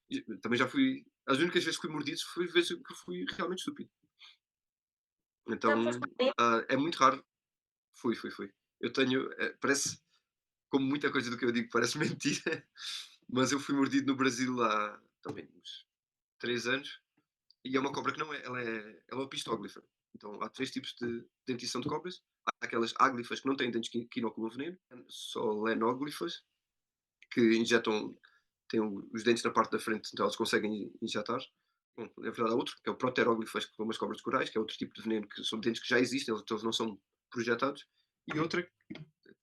E também já fui. As únicas vezes que fui mordido foi vezes que fui realmente estúpido. Já Então foste mordido? é muito raro. Fui. Eu tenho. Parece, como muita coisa do que eu digo, parece mentira, mas eu fui mordido no Brasil há também uns 3 anos e é uma cobra que não é. Ela é uma pistóglifa. Então há 3 tipos de dentição de cobras. Há aquelas áglifas que não têm dentes que inoculam veneno, só lenóglifas, que injetam, têm os dentes na parte da frente, então elas conseguem injetar. Bom, na verdade há outro, que é o proteróglifas, que são umas cobras de corais, que é outro tipo de veneno, que são dentes que já existem, eles não são projetados. E outra,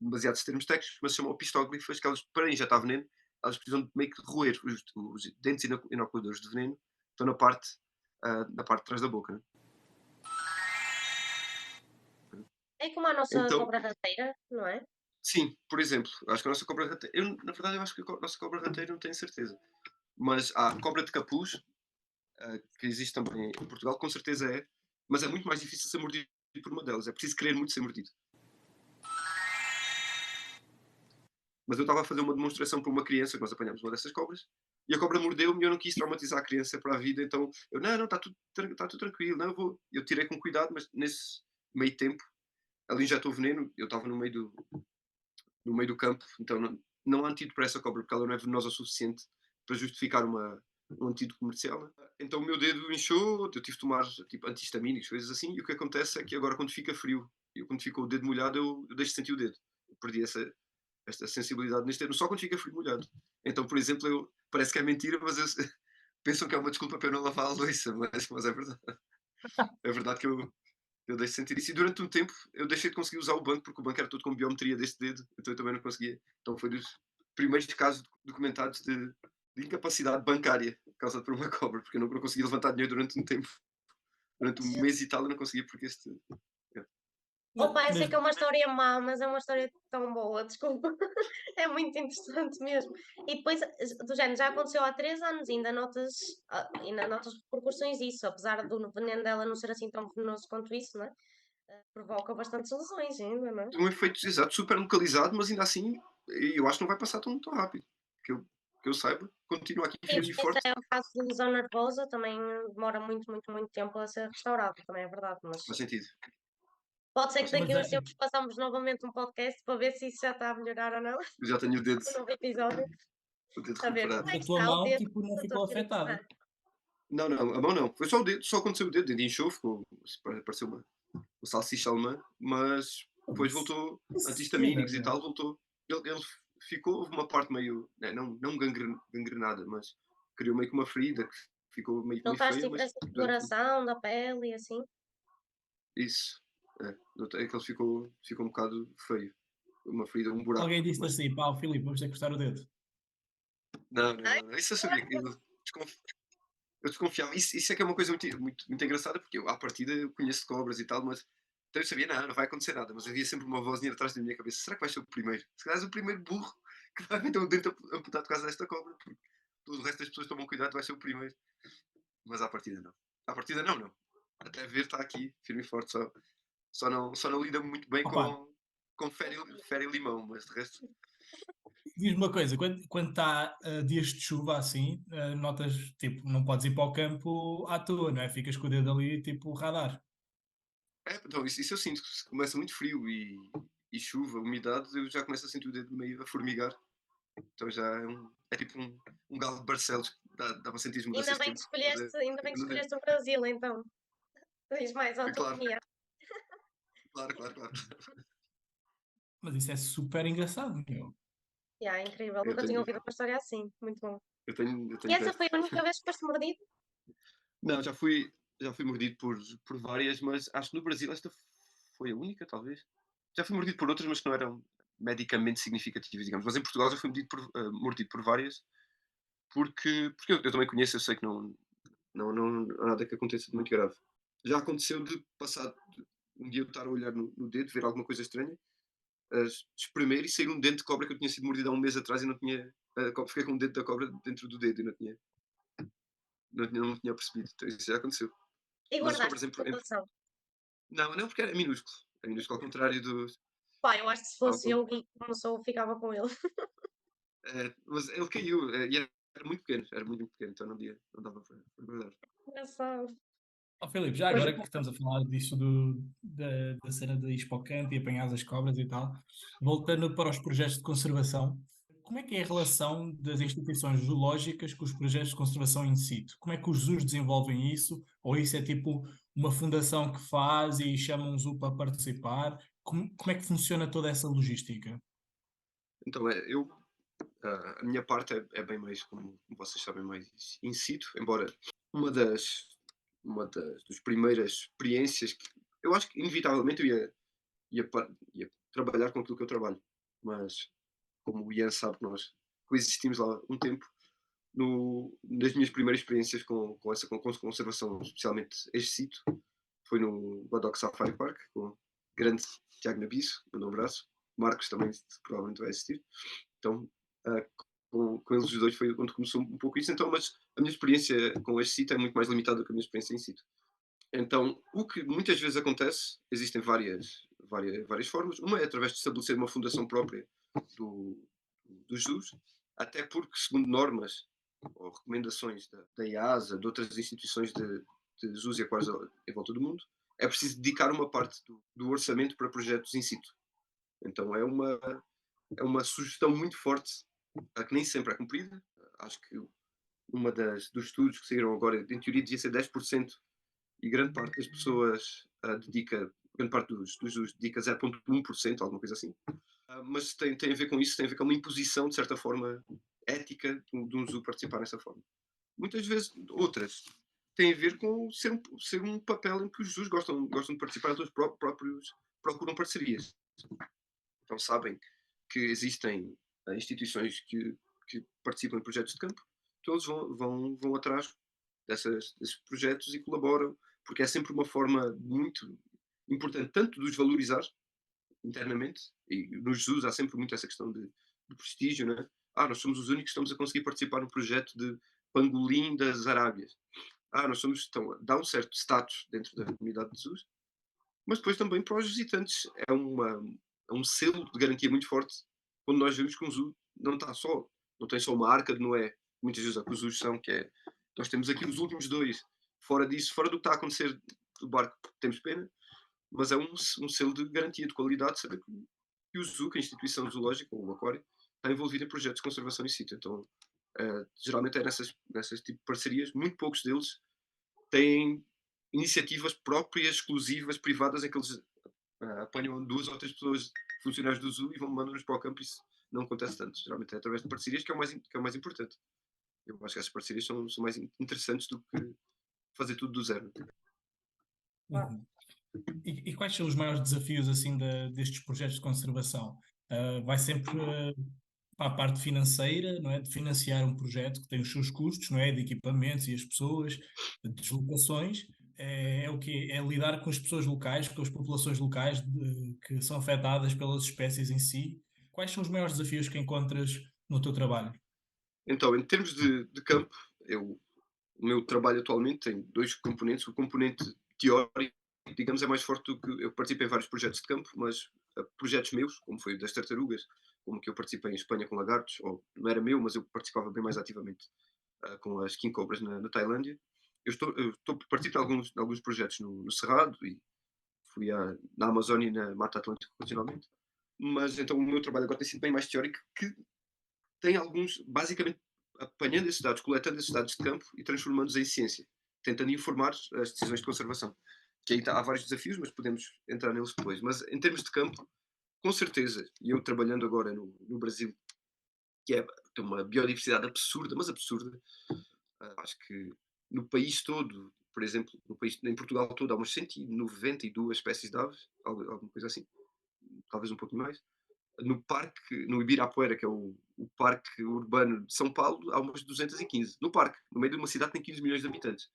baseados em termos técnicos, mas se chamam opistóglifas, que elas, para injetar veneno, elas precisam de meio que roer os dentes inoculadores de veneno, estão na parte de trás da boca. Né? É como a nossa Então, cobra rateira, não é? sim, por exemplo, acho que a nossa cobra rateira, na verdade eu acho que a nossa cobra rateira não tenho certeza, mas há a cobra de capuz, que existe também em Portugal, com certeza é, mas é muito mais difícil ser mordido por uma delas, é preciso querer muito ser mordido. Mas eu estava a fazer uma demonstração para uma criança, que nós apanhámos uma dessas cobras, e a cobra mordeu-me e eu não quis traumatizar a criança para a vida, então eu, não, está tudo tranquilo, não, eu vou. Eu tirei com cuidado, mas nesse meio tempo, ela injetou veneno, eu estava no meio do campo, então não há antídoto para essa cobra, porque ela não é venenosa o suficiente para justificar um antídoto comercial. Né? Então o meu dedo inchou, eu tive de tomar tipo, antihistamínicos, coisas assim, e o que acontece é que agora quando fica frio, e quando fica o dedo molhado, eu deixo de sentir o dedo. Eu perdi esta sensibilidade neste dedo, só quando fica frio molhado. Então, por exemplo, parece que é mentira, mas pensam que é uma desculpa para eu não lavar a louça, mas é verdade. É verdade que eu deixo de sentir isso. E durante um tempo eu deixei de conseguir usar o banco, porque o banco era todo com biometria deste dedo, então eu também não conseguia. Então foi dos primeiros casos documentados de incapacidade bancária causada por uma cobra, porque eu não conseguia levantar dinheiro durante um tempo. Durante um mês e tal eu não conseguia, porque este. Opa, eu sei Mas, que é uma história má, mas é uma história tão boa, desculpa. É muito interessante mesmo. E depois, do género, já aconteceu há 3 anos, ainda notas repercussões disso, apesar do veneno dela não ser assim tão venenoso quanto isso, não é? Provoca bastantes lesões ainda, não é? Um efeito exato, super localizado, mas ainda assim eu acho que não vai passar tão rápido. Que eu saiba, continua aqui Sim, firme e porque isso forte. é um caso de lesão nervosa, também demora muito, muito, muito tempo a ser restaurado, também é verdade, mas Faz sentido. pode ser que Faz daqui mas a sentido. uns tempos façamos novamente um podcast para ver se isso já está a melhorar ou não, Eu já tenho um novo episódio, o dedo a ver recuperado. como é a que tua está o mão, dedo tipo, não do ficou Dr. Filipe afetada. Ferreira. Não, não, a mão não. Foi só o dedo, só aconteceu o dedo inchou, ficou, pareceu uma salsicha alemã, mas depois voltou Isso é antihistamínicos e verdade. tal, voltou. Ele ficou, houve uma parte meio, né, não gangrenada, mas criou meio que uma ferida que ficou meio Notaste feia, mas diferença de durante coloração da pele e assim? isso, notei que ele ficou um bocado feio. Uma ferida, um buraco, Alguém disse mas assim, pá, Filipe, vamos ter que cortar o dedo. não, isso eu sabia que eu desconfiava. Isso é que é uma coisa muito engraçada, porque eu, à partida, eu conheço cobras e tal, mas então eu sabia, não vai acontecer nada, mas havia sempre uma vozinha atrás da minha cabeça: será que vai ser o primeiro? Se calhar és o primeiro burro que vai meter o dente amputado por causa desta cobra, porque todo o resto das pessoas tomam cuidado, vai ser o primeiro. Mas à partida, não. À partida, não. Até ver, está aqui, firme e forte, só não lida muito bem Opa, com fera e limão, mas de resto. diz-me uma coisa, quando está dias de chuva assim, notas, tipo, não podes ir para o campo à toa, não é? Ficas com o dedo ali, tipo, radar. Então, isso eu sinto, que se começa muito frio e chuva, umidade, eu já começo a sentir o dedo meio a formigar. Então já é tipo um galo de Barcelos, dá para sentir as mudanças de tempo. Mas Ainda bem que no dedo. escolheste o Brasil, então. Tens mais É claro, autonomia. claro. Mas isso é super engraçado, meu. Yeah, incrível, Eu nunca tinha tenho, ouvido uma história assim, muito bom. eu E tenho essa pena. foi a única vez que foste mordido? Não, já fui mordido por várias, mas acho que no Brasil esta foi a única, talvez. Já fui mordido por outras, mas que não eram medicamente significativas, digamos. Mas em Portugal já fui mordido por várias, porque eu também conheço, eu sei que não Não há nada que aconteça de muito grave. Já aconteceu de passar um dia eu estar a olhar no dedo, ver alguma coisa estranha, espremer e sair um dente de cobra que eu tinha sido mordido há um mês atrás e não tinha. Fiquei com um dente da cobra dentro do dedo e não tinha percebido. Então isso já aconteceu. E Mas as guardaste cobras a coração. não, porque era minúsculo. É minúsculo ao contrário do. Pá, eu acho que se Ao fosse eu e como sou, ficava com ele. mas ele caiu, e era muito pequeno, era muito, muito pequeno, então não dava para guardar. Engraçado. Ó Filipe, já Mas, agora que estamos a falar disso da cena de ir para o canto e apanhar as cobras e tal, voltando para os projetos de conservação, como é que é a relação das instituições zoológicas com os projetos de conservação in situ? Como é que os zoos desenvolvem isso? Ou isso é tipo uma fundação que faz e chama um zoo para participar? Como é que funciona toda essa logística? Então, a minha parte é bem mais, como vocês sabem, mais in situ, embora uma das, das primeiras experiências que eu acho que inevitavelmente ia trabalhar com aquilo que eu trabalho, mas como o Ian sabe, nós coexistimos lá um tempo. Nas minhas primeiras experiências com conservação, especialmente este sítio, foi no Badoc Safari Park, com o grande Tiago Nabisso, mando um abraço. Marcos também provavelmente vai assistir. Então, ah, com eles os dois foi onde começou um pouco isso. Então, mas a minha experiência com este sítio é muito mais limitada do que a minha experiência em sítio. Então, o que muitas vezes acontece, existem várias formas. Uma é através de estabelecer uma fundação própria do, dos zoos, até porque, segundo normas ou recomendações da IASA, de outras instituições de zoos e aquários em volta do mundo, é preciso dedicar uma parte do orçamento para projetos in situ. Então é uma sugestão muito forte, que nem sempre é cumprida. Acho que dos estudos que saíram agora, em teoria, devia ser 10%, e grande parte das pessoas grande parte dos zoos dedica 0,1%, alguma coisa assim. Mas tem a ver com isso, tem a ver com uma imposição, de certa forma, ética de um zoo participar dessa forma. Muitas vezes, outras, têm a ver com ser um papel em que os zoos gostam de participar, então os próprios procuram parcerias. Então sabem que existem instituições que participam em projetos de campo, então eles vão atrás desses projetos e colaboram, porque é sempre uma forma muito importante, tanto de os valorizar internamente, e nos Jesus há sempre muito essa questão de prestígio, né? Nós somos os únicos que estamos a conseguir participar no projeto de pangolim das Arábias. Nós somos, então, dá um certo status dentro da comunidade de Jesus, mas depois também para os visitantes é um selo de garantia muito forte quando nós vemos que um zoo não tem só uma arca de Noé, muitas vezes é o que os zoos são, que é, nós temos aqui os últimos dois, fora disso, fora do que está a acontecer do barco, temos pena, mas é um selo de garantia de qualidade, saber que o zoo, que a instituição zoológica, ou o aquário, está envolvido em projetos de conservação em sítio. Então, geralmente é nessas tipo de parcerias, muito poucos deles têm iniciativas próprias, exclusivas, privadas, em que eles apanham 2 ou 3 pessoas, funcionários do zoo, e mandam-nos para o campo. Isso não acontece tanto. Geralmente é através de parcerias que é o mais importante. Eu acho que essas parcerias são mais interessantes do que fazer tudo do zero. Uhum. E quais são os maiores desafios assim destes projetos de conservação? Vai sempre para a parte financeira, não é? De financiar um projeto que tem os seus custos, não é? De equipamentos e as pessoas, de deslocações. É o quê? É lidar com as pessoas locais, com as populações locais que são afetadas pelas espécies em si. Quais são os maiores desafios que encontras no teu trabalho? Então, em termos de campo, o meu trabalho atualmente tem 2 componentes. O componente teórico, digamos, é mais forte do que eu participo em vários projetos de campo, mas projetos meus, como foi o das tartarugas, como que eu participei em Espanha com lagartos, ou não era meu, mas eu participava bem mais ativamente com as king cobras na Tailândia. Participo de alguns projetos no Cerrado, e fui na Amazónia e na Mata Atlântica ocasionalmente. Mas então o meu trabalho agora tem sido bem mais teórico, que tem alguns, basicamente, apanhando esses dados, coletando esses dados de campo e transformando-os em ciência, tentando informar as decisões de conservação. Que aí há vários desafios, mas podemos entrar neles depois. Mas em termos de campo, com certeza, e eu trabalhando agora no Brasil, que tem uma biodiversidade absurda, mas absurda. Acho que no país todo, por exemplo, em Portugal todo, há umas 192 espécies de aves, alguma coisa assim, talvez um pouquinho mais. no Ibirapuera, que é o parque urbano de São Paulo, há umas 215. No parque, no meio de uma cidade que tem 15 milhões de habitantes.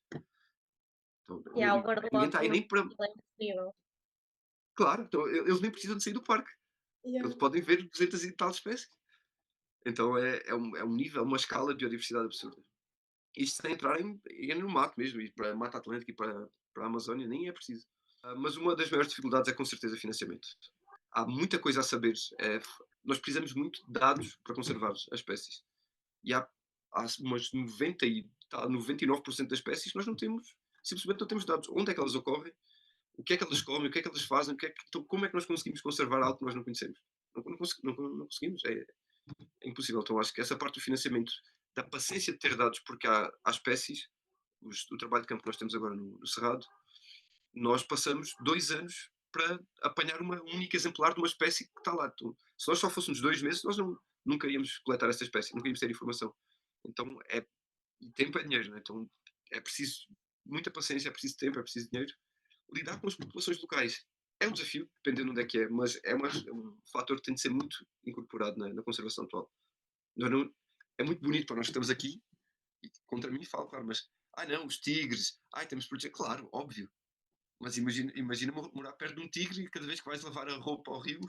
Então, E há o ninguém está aí guarda-óculos, nem para. aquilo é incrível. Claro, então eles nem precisam de sair do parque. Yeah. Eles podem ver 200 e tal espécies. Então é um nível, uma escala de biodiversidade absurda. Isto sem entrar no mato mesmo, ir para a Mata Atlântica e para a Amazónia, nem é preciso. Mas uma das maiores dificuldades é com certeza financiamento. Há muita coisa a saber. Nós precisamos muito de dados para conservar as espécies. E há umas 99% das espécies que nós não temos, simplesmente não temos dados. Onde é que elas ocorrem? O que é que elas comem? O que é que elas fazem? Então, como é que nós conseguimos conservar algo que nós não conhecemos? Não conseguimos. É impossível. Então, acho que essa parte do financiamento, da paciência de ter dados, porque há espécies, o trabalho de campo que nós temos agora no Cerrado, nós passamos 2 anos para apanhar uma única exemplar de uma espécie que está lá. Então, se nós só fôssemos 2 meses, nós nunca íamos coletar essa espécie, nunca íamos ter informação. Então, e tempo é dinheiro, né? Então é preciso muita paciência, é preciso tempo, é preciso dinheiro. Lidar com as populações locais é um desafio, dependendo de onde é que é, mas é um fator que tem de ser muito incorporado na conservação atual. É muito bonito para nós que estamos aqui, e contra mim falo, claro, mas não, os tigres, temos de proteger, claro, óbvio, mas imagina morar perto de um tigre e cada vez que vais lavar a roupa ao rio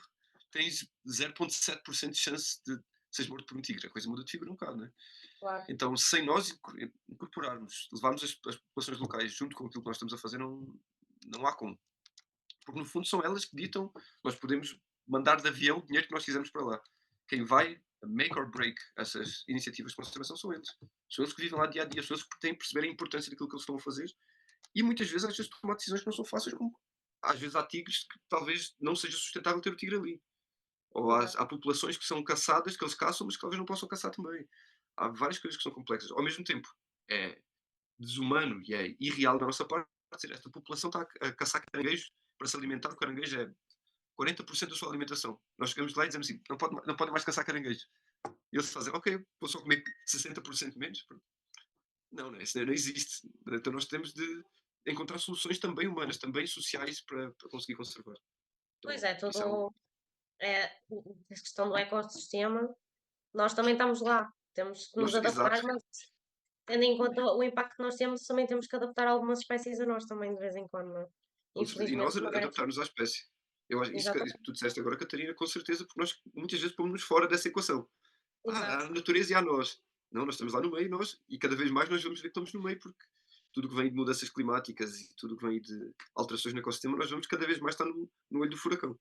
tens 0,7% de chance de seres morto por um tigre. A coisa muda de figura um bocado, não é? Claro. Então, sem nós incorporarmos, levarmos as populações locais junto com aquilo que nós estamos a fazer, não há como. Porque no fundo são elas que ditam, nós podemos mandar de avião o dinheiro que nós quisermos para lá. Quem vai make or break essas iniciativas de conservação são eles. São eles que vivem lá dia a dia, são eles que têm que perceber a importância daquilo que eles estão a fazer e muitas vezes às vezes tomar decisões que não são fáceis, como às vezes há tigres que talvez não seja sustentável ter o tigre ali. Ou Exato. há populações que são caçadas, que eles caçam, mas que talvez não possam caçar também. Há várias coisas que são complexas. Ao mesmo tempo, é desumano e é irreal da nossa parte dizer esta população está a caçar caranguejos para se alimentar. O caranguejo é 40% da sua alimentação. Nós chegamos lá e dizemos assim: não pode mais caçar caranguejos. E eles fazem: ok, vou só comer 60% menos. Não, isso não existe. Então nós temos de encontrar soluções também humanas, também sociais para conseguir conservar. Pois Então, é, isso é tudo a questão do ecossistema, nós também estamos lá, temos que nos exato. adaptar, mas tendo em conta o impacto que nós temos, também temos que adaptar algumas espécies a nós também de vez em quando, não é? Com certeza. E nós Infelizmente, mas é assim. adaptarmos à espécie. Eu acho isso que Exatamente, tu disseste agora, Catarina, com certeza, porque nós muitas vezes pomos-nos fora dessa equação. Há exato. a natureza e há nós. Não, nós estamos lá no meio, e cada vez mais nós vamos ver que estamos no meio, porque tudo que vem de mudanças climáticas e tudo que vem de alterações no ecossistema, nós vamos cada vez mais estar no olho do furacão.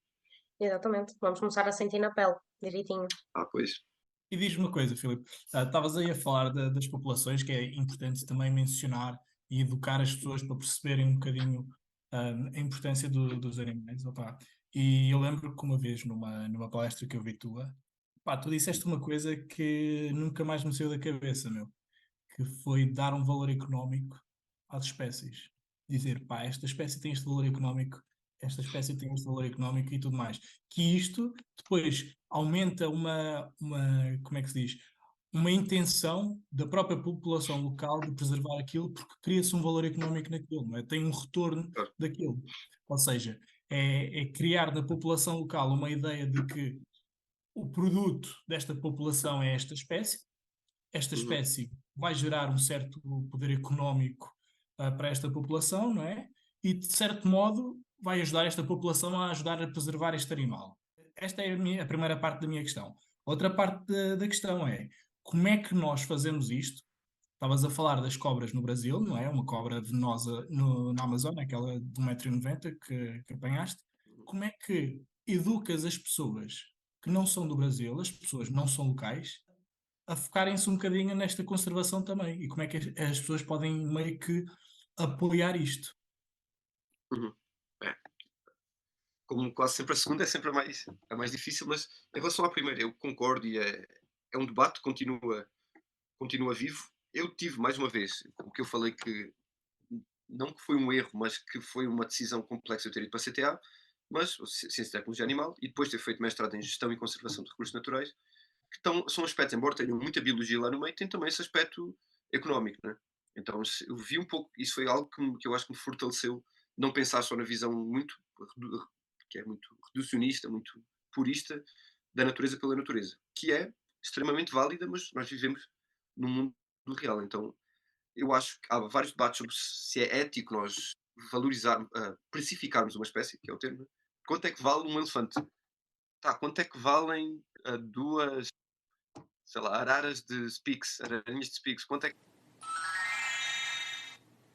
Exatamente. Vamos começar a sentir na pele, direitinho. Pois. E diz-me uma coisa, Filipe, estavas aí a falar das populações, que é importante também mencionar e educar as pessoas para perceberem um bocadinho a importância dos animais. Opa. E eu lembro que uma vez numa palestra que eu vi tua, pá, tu disseste uma coisa que nunca mais me saiu da cabeça, meu, que foi dar um valor económico às espécies. Dizer, pá, esta espécie tem este valor económico, esta espécie tem este valor económico e tudo mais. Que isto depois aumenta como é que se diz? Uma intenção da própria população local de preservar aquilo porque cria-se um valor económico naquilo, não é? Tem um retorno Claro. daquilo. Ou seja, é criar na população local uma ideia de que o produto desta população é esta Uhum. espécie vai gerar um certo poder económico para esta população, não é? E de certo modo vai ajudar esta população a ajudar a preservar este animal. Esta é a primeira parte da minha questão. Outra parte da questão é como é que nós fazemos isto? Estavas a falar das cobras no Brasil, não é? Uma cobra venenosa na Amazônia, aquela de 1,90 m que apanhaste. Como é que educas as pessoas que não são do Brasil, as pessoas não são locais, a focarem-se um bocadinho nesta conservação também? E como é que as pessoas podem meio que apoiar isto? Uhum. É. Como quase sempre a segunda é sempre a mais difícil, mas em relação à primeira, eu concordo e é um debate que continua vivo. Eu tive, mais uma vez, o que eu falei que não que foi um erro, mas que foi uma decisão complexa eu ter ido para a CTA, mas Ciência e Tecnologia Animal, e depois ter feito mestrado em Gestão e Conservação de Recursos Naturais, são aspectos, embora tenham muita biologia lá no meio, tem também esse aspecto económico, né? Então eu vi um pouco, isso foi algo que eu acho que me fortaleceu, não pensar só na visão que é muito reducionista, muito purista, da natureza pela natureza, que é extremamente válida, mas nós vivemos num mundo real. Então, eu acho que há vários debates sobre se é ético nós valorizarmos, precificarmos uma espécie, que é o termo. Né? Quanto é que vale um elefante? Tá, quanto é que valem duas, sei lá, araras de Spix, ararinhas de Spix? Quanto é que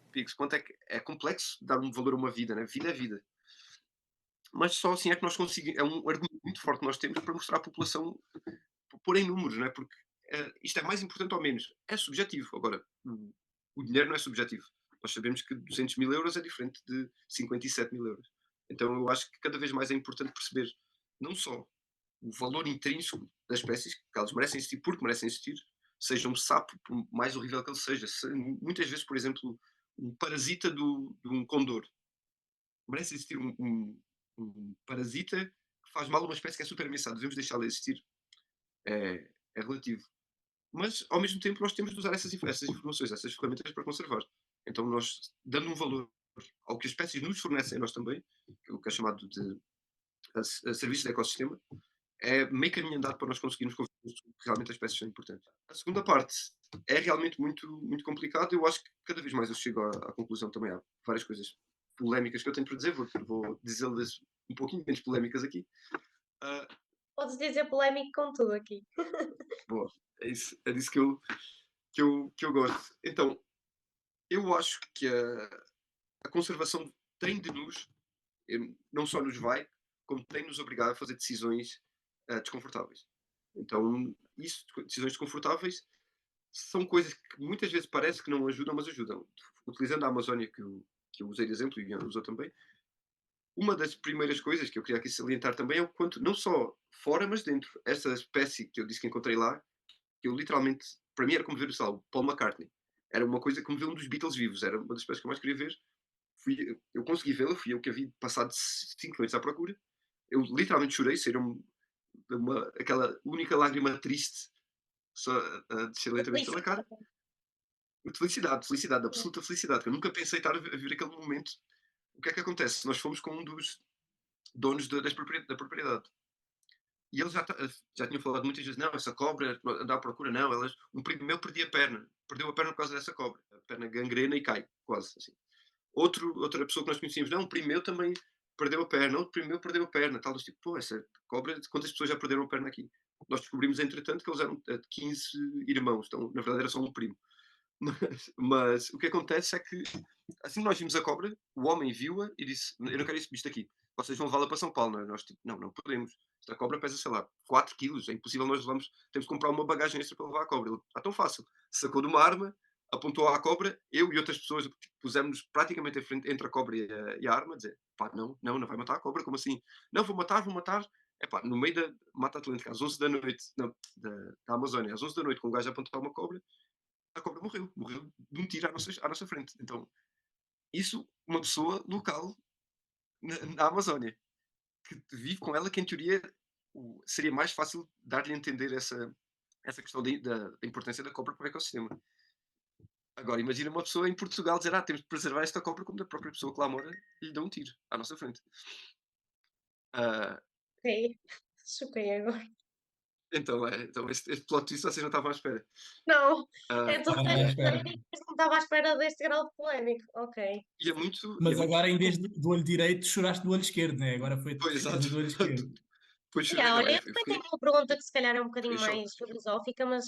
Spix? Quanto é que é complexo dar um valor a uma vida, né? Vida é vida. Mas só assim é que nós conseguimos. É um argumento muito forte que nós temos para mostrar à população, pôr em números, não é? Porque isto é mais importante ou menos. É subjetivo. Agora, o dinheiro não é subjetivo. Nós sabemos que 200 mil euros é diferente de 57 mil euros. Então eu acho que cada vez mais é importante perceber não só o valor intrínseco das espécies, que elas merecem existir porque merecem existir, seja um sapo, por mais horrível que ele seja. Muitas vezes, por exemplo, um parasita de um condor. Merece existir um parasita que faz mal a uma espécie que é super ameaçada. Devemos deixá-la existir. É relativo. Mas, ao mesmo tempo, nós temos de usar essas informações, essas ferramentas para conservar. Então, nós, dando um valor ao que as espécies nos fornecem a nós também, o que é chamado de a serviço de ecossistema, é meio caminho andado para nós conseguirmos convencer que realmente as espécies são importantes. A segunda parte é realmente muito, muito complicado. Eu acho que cada vez mais eu chego à conclusão também. Há várias coisas polémicas que eu tenho para dizer, vou dizê-las um pouquinho menos polémicas aqui. Ah, Podes dizer polémico com tudo aqui. boa, é disso que eu gosto. Então, eu acho que a conservação tem de nos, não só nos vai, como tem de nos obrigar a fazer decisões desconfortáveis. Então, isso, decisões desconfortáveis, são coisas que muitas vezes parece que não ajudam, mas ajudam. Utilizando a Amazónia que eu usei de exemplo, e o Ian usou também, uma das primeiras coisas que eu queria aqui salientar também é o quanto, não só fora, mas dentro, essa espécie que eu disse que encontrei lá, que eu literalmente, para mim era como ver o Paul McCartney. Era uma coisa como ver um dos Beatles vivos, era uma das espécies que eu mais queria ver. Eu consegui vê-la, fui eu que a vi passado 5 noites à procura. Eu literalmente chorei, saíram aquela única lágrima triste só a descer lentamente pela cara. Felicidade, absoluta felicidade, que eu nunca pensei estar a viver aquele momento. O que é que acontece? Nós fomos com um dos donos da propriedade. E eles já tinham falado muitas vezes, não, essa cobra anda à procura, não. Um primo meu perdeu a perna por causa dessa cobra. A perna gangrena e cai, quase assim. Outra pessoa que nós conhecíamos, não, um primo meu também perdeu a perna, outro primo meu perdeu a perna, tal, tipo, pô, essa cobra, quantas pessoas já perderam a perna aqui? Nós descobrimos, entretanto, que eles eram 15 irmãos, então, na verdade, era só um primo. Mas o que acontece é que, assim que nós vimos a cobra, o homem viu-a e disse: eu não quero esse bicho aqui. Vocês vão levá-la para São Paulo. Não, é? Nós, tipo, não podemos. Esta cobra pesa, sei lá, 4 quilos. É impossível nós levamos. Temos que comprar uma bagagem extra para levar a cobra. Ele, tão fácil. Sacou de uma arma, apontou à cobra. Eu e outras pessoas tipo, pusemos-nos praticamente em frente entre a cobra e a arma, a dizer: pá, não vai matar a cobra. Como assim? Não, vou matar. É pá, no meio da Mata Atlântica, às 11 da noite, não, da Amazónia, às 11 da noite, com um gajo a apontar uma cobra, a cobra morreu de um tiro à nossa frente. Então, isso, uma pessoa local na Amazónia, que vive com ela, que em teoria seria mais fácil dar-lhe a entender essa questão da importância da cobra para o ecossistema. Agora, imagina uma pessoa em Portugal dizer: temos de preservar esta cobra, como da própria pessoa que lá mora lhe dá um tiro à nossa frente. Ah, Ok. Choquei agora. então este plot twist vocês não estavam à espera. Não, Ah, é tu Estava nada à disseste espera. polémico, mas não estava à espera deste grau de polémico. Ok. e é muito. Mas agora, em vez do olho direito, choraste do olho esquerdo, né? Agora foi Pois, exato. tristeza do olho esquerdo. Pois chorei, Yeah, não olha, é? eu também tenho uma pergunta que se calhar é um Fiquei bocadinho em choque. mais filosófica, mas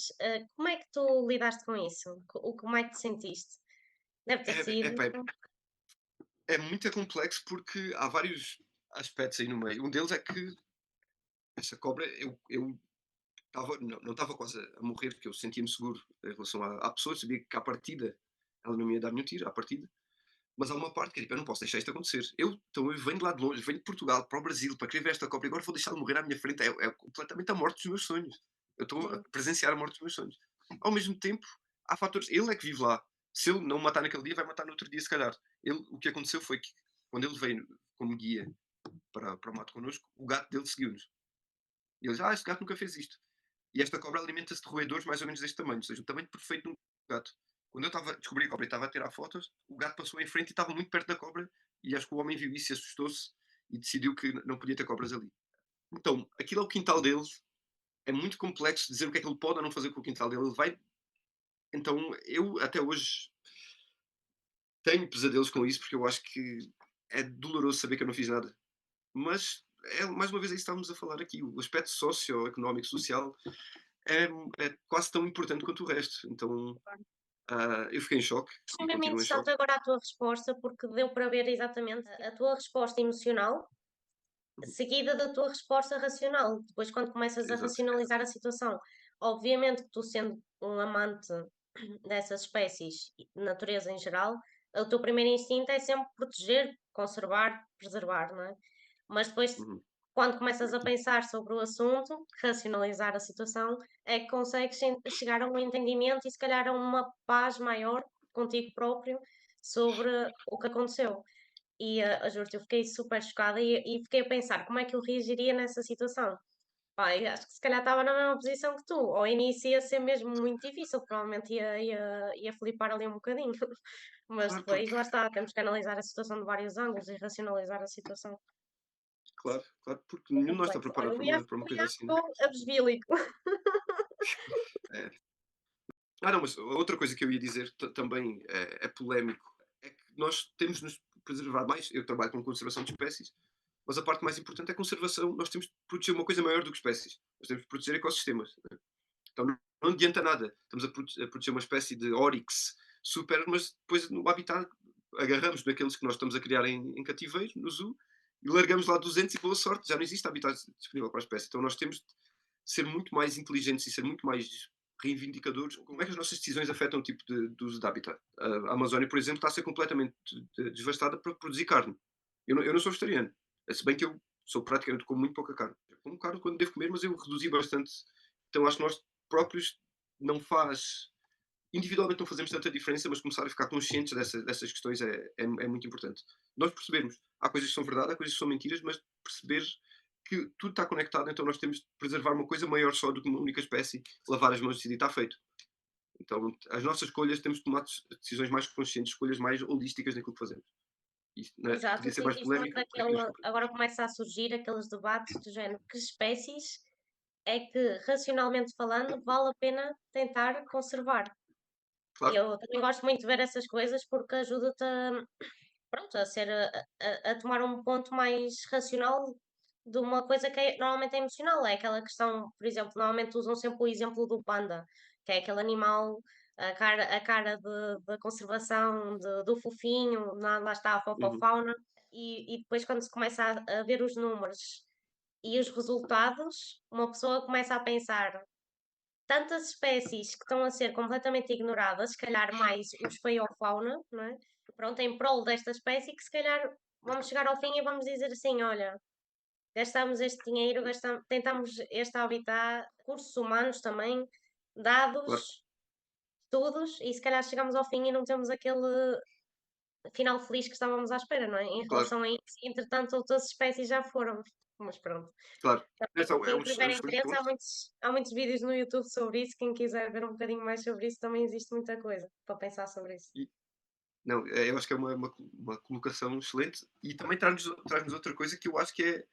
como é que tu lidaste com isso? Como é que te sentiste? Deve ter sido. Epá, é muito complexo porque há vários aspectos aí no meio. Um deles é que essa cobra, eu não estava quase a morrer, porque eu sentia-me seguro em relação à pessoa, sabia que à partida ela não me ia dar nenhum tiro, à partida. Mas há uma parte que é tipo, eu não posso deixar isto acontecer. Então eu venho de lá de longe, venho de Portugal para o Brasil para querer ver esta cobra e agora vou deixá-la morrer à minha frente. É completamente a morte dos meus sonhos. Eu estou a Sim, presenciar a morte dos meus sonhos. Ao mesmo tempo, há fatores. Ele é que vive lá. Se ele não me matar naquele dia, vai matar no outro dia, se calhar. O que aconteceu foi que, quando ele veio como guia para o mato connosco, o gato dele seguiu-nos. E ele diz: este gato nunca fez isto. E esta cobra alimenta-se de roedores mais ou menos deste tamanho, ou seja, o tamanho perfeito de um gato. Quando eu descobri a cobra e estava a tirar fotos, o gato passou em frente e estava muito perto da cobra. E acho que o homem viu isso e assustou-se e decidiu que não podia ter cobras ali. Então, aquilo é o quintal dele, é muito complexo dizer o que é que ele pode ou não fazer com o quintal dele. Ele vai. Então, eu até hoje tenho pesadelos com isso, porque eu acho que é doloroso saber que eu não fiz nada. Mas, mais uma vez, é isso que estávamos a falar aqui. O aspecto socioeconómico, social, é, é quase tão importante quanto o resto. Então, eu fiquei em choque É e mesmo continuo em interessante choque. agora a tua resposta, porque deu para ver exatamente a tua resposta emocional seguida da tua resposta racional. Depois, quando começas a Exato. racionalizar a situação, obviamente que tu, sendo um amante dessas espécies, e de natureza em geral, o teu primeiro instinto é sempre proteger, conservar, preservar, não é? Mas depois, Uhum. quando começas a pensar sobre o assunto, racionalizar a situação, é que consegues chegar a um entendimento e se calhar a uma paz maior contigo próprio sobre o que aconteceu. E, juro-te, eu fiquei super chocada e fiquei a pensar como é que eu reagiria nessa situação. Pá, eu acho que se calhar estava na mesma posição que tu. Ao início ia ser mesmo muito difícil, provavelmente ia flipar ali um bocadinho. Mas Claro, depois, porque, lá está, temos que analisar a situação de vários ângulos e racionalizar a situação. claro, claro, porque É nenhum de nós está complexo. Olha, preparado para uma o coisa Iá assim, né? ficou abesbílico. É. Não, mas outra coisa que eu ia dizer também é polémico. É que nós temos de nos preservar mais. Eu trabalho com conservação de espécies, mas a parte mais importante é a conservação. Nós temos de proteger uma coisa maior do que espécies. Nós temos de proteger ecossistemas. Né? Então não adianta nada. Estamos a proteger uma espécie de oryx super, mas depois no habitat agarramos daqueles que nós estamos a criar em cativeiro, no zoo, e largamos lá 200 e boa sorte, já não existe habitat disponível para a espécie. Então nós temos de ser muito mais inteligentes e ser muito mais reivindicadores. Como é que as nossas decisões afetam o tipo de uso de habitat? A Amazónia, por exemplo, está a ser completamente devastada para produzir carne. Eu não sou vegetariano, se bem que eu sou praticamente como muito pouca carne. Eu como carne quando devo comer, mas eu reduzi bastante. Então acho que nós próprios não faz. Individualmente não fazemos tanta diferença, mas começar a ficar conscientes dessas questões é muito importante. Nós percebermos, há coisas que são verdade, há coisas que são mentiras, mas perceber que tudo está conectado, então nós temos de preservar uma coisa maior só do que uma única espécie, lavar as mãos e decidir, está feito. Então, as nossas escolhas, temos de tomar decisões mais conscientes, escolhas mais holísticas naquilo que fazemos. Isto, né, Exato, podia ser que mais existe muito polémico, mas queria aquele. desculpa. Agora começa a surgir aqueles debates do género: que espécies é que, racionalmente falando, vale a pena tentar conservar? E Claro. eu também gosto muito de ver essas coisas porque ajuda-te a, pronto, a ser a tomar um ponto mais racional de uma coisa que normalmente é emocional. É aquela questão, por exemplo, normalmente usam sempre o exemplo do panda, que é aquele animal, a cara de conservação, do fofinho, lá está a Uhum. fofofauna, e depois quando se começa a ver os números e os resultados, uma pessoa começa a pensar tantas espécies que estão a ser completamente ignoradas, se calhar mais os fauna, não é? Pronto, em prol desta espécie, que se calhar vamos chegar ao fim e vamos dizer assim: olha, gastamos este dinheiro, tentamos este habitat, recursos humanos também, Claro, dados, estudos, e se calhar chegamos ao fim e não temos aquele final feliz que estávamos à espera, não é? Em claro, relação a isso, entretanto, outras espécies já foram, mas pronto. claro. Também, Esse quem é um tiver excelente interesse, ponto. há muitos vídeos no YouTube sobre isso. Quem quiser ver um bocadinho mais sobre isso, também existe muita coisa para pensar sobre isso. E, não, eu acho que é uma colocação excelente e também traz-nos outra coisa que eu acho que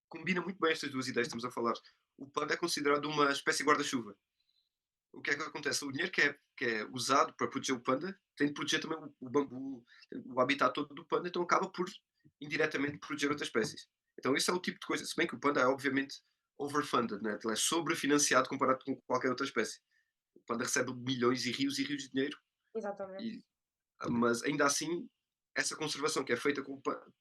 combina muito bem estas duas ideias que estamos a falar. O panda é considerado uma espécie guarda-chuva. O que é que acontece? O dinheiro que é usado para proteger o panda tem de proteger também o bambu, o habitat todo do panda, então acaba por indiretamente proteger outras espécies. Então esse é o tipo de coisa, se bem que o panda é obviamente overfunded, né? Ele é sobrefinanciado comparado com qualquer outra espécie. O panda recebe milhões e rios de dinheiro, Exatamente. e, mas ainda assim essa conservação que é feita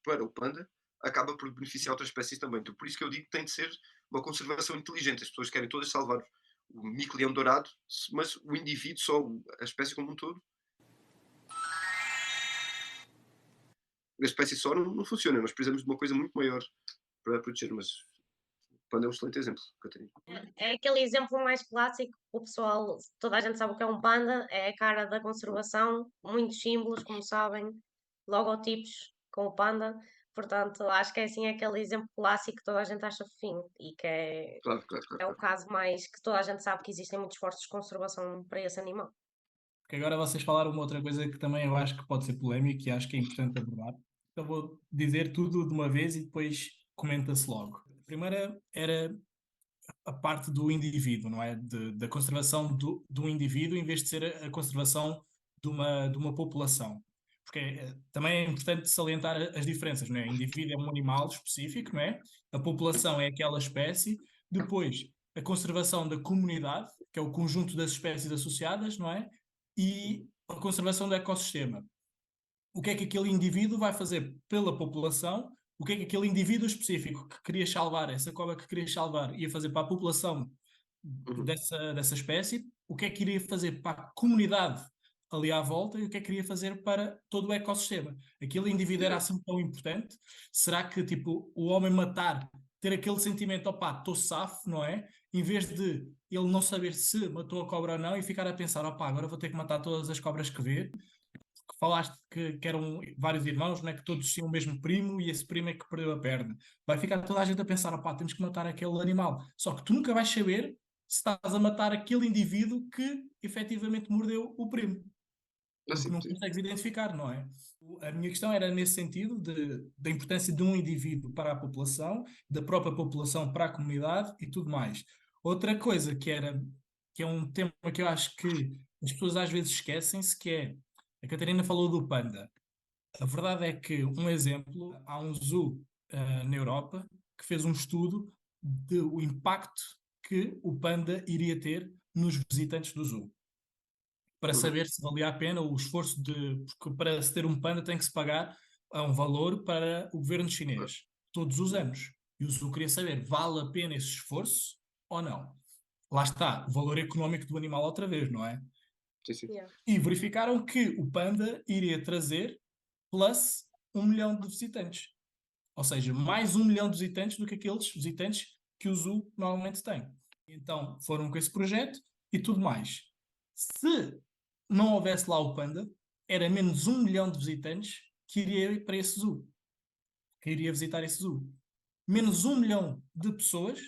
para o panda acaba por beneficiar outras espécies também. Então, por isso que eu digo que tem de ser uma conservação inteligente. As pessoas querem todas salvar o mico-leão dourado, mas o indivíduo, só a espécie como um todo, a espécie só não funciona. Nós precisamos de uma coisa muito maior para proteger, mas o panda é um excelente exemplo, Catarina. É aquele exemplo mais clássico, o pessoal, toda a gente sabe o que é um panda, é a cara da conservação, muitos símbolos, como sabem, logotipos com o panda. Portanto, acho que é assim aquele exemplo clássico que toda a gente acha fofinho e que é, Claro, claro, claro, é o claro. caso mais que toda a gente sabe que existem muitos esforços de conservação para esse animal. Porque agora vocês falaram uma outra coisa que também eu acho que pode ser polémica e acho que é importante abordar. Eu vou dizer tudo de uma vez e depois comenta-se logo. primeira era a parte do indivíduo, não é? Da conservação do indivíduo em vez de ser a conservação de uma população. Porque também é importante salientar as diferenças, não é? O indivíduo é um animal específico, não é? A população é aquela espécie. Depois, a conservação da comunidade, que é o conjunto das espécies associadas, não é? E a conservação do ecossistema. O que é que aquele indivíduo vai fazer pela população, o que é que aquele indivíduo específico que queria salvar, essa cobra que queria salvar, ia fazer para a população Uhum. dessa espécie, o que é que iria fazer para a comunidade ali à volta e o que é que iria fazer para todo o ecossistema. Aquele indivíduo era Exato. assim tão importante? Será que tipo, o homem matar, ter aquele sentimento, opá, estou safo, não é? Em vez de ele não saber se matou a cobra ou não e ficar a pensar, opá, agora vou ter que matar todas as cobras que ver, que falaste que eram vários irmãos, né, que todos tinham o mesmo primo e esse primo é que perdeu a perna. Vai ficar toda a gente a pensar, opá, temos que matar aquele animal. Só que tu nunca vais saber se estás a matar aquele indivíduo que efetivamente mordeu o primo, porque Sim, não sim. consegues identificar, não é? A minha questão era nesse sentido da importância de um indivíduo para a população, da própria população para a comunidade e tudo mais. Outra coisa que é um tema que eu acho que as pessoas às vezes esquecem-se, que é, a Catarina falou do panda. A verdade é que, um exemplo, há um zoo na Europa que fez um estudo do impacto que o panda iria ter nos visitantes do zoo, para Uhum. saber se valia a pena o esforço porque para se ter um panda tem que se pagar um valor para o governo chinês, todos os anos. E o zoo queria saber, vale a pena esse esforço ou não? Lá está, o valor económico do animal outra vez, não é? Sim, sim. Yeah. E verificaram que o panda iria trazer plus 1 milhão de visitantes. Ou seja, mais 1 milhão de visitantes do que aqueles visitantes que o zoo normalmente tem. Então foram com esse projeto e tudo mais. Se não houvesse lá o panda, era menos 1 milhão de visitantes que iria para esse zoo, que iria visitar esse zoo. Menos 1 milhão de pessoas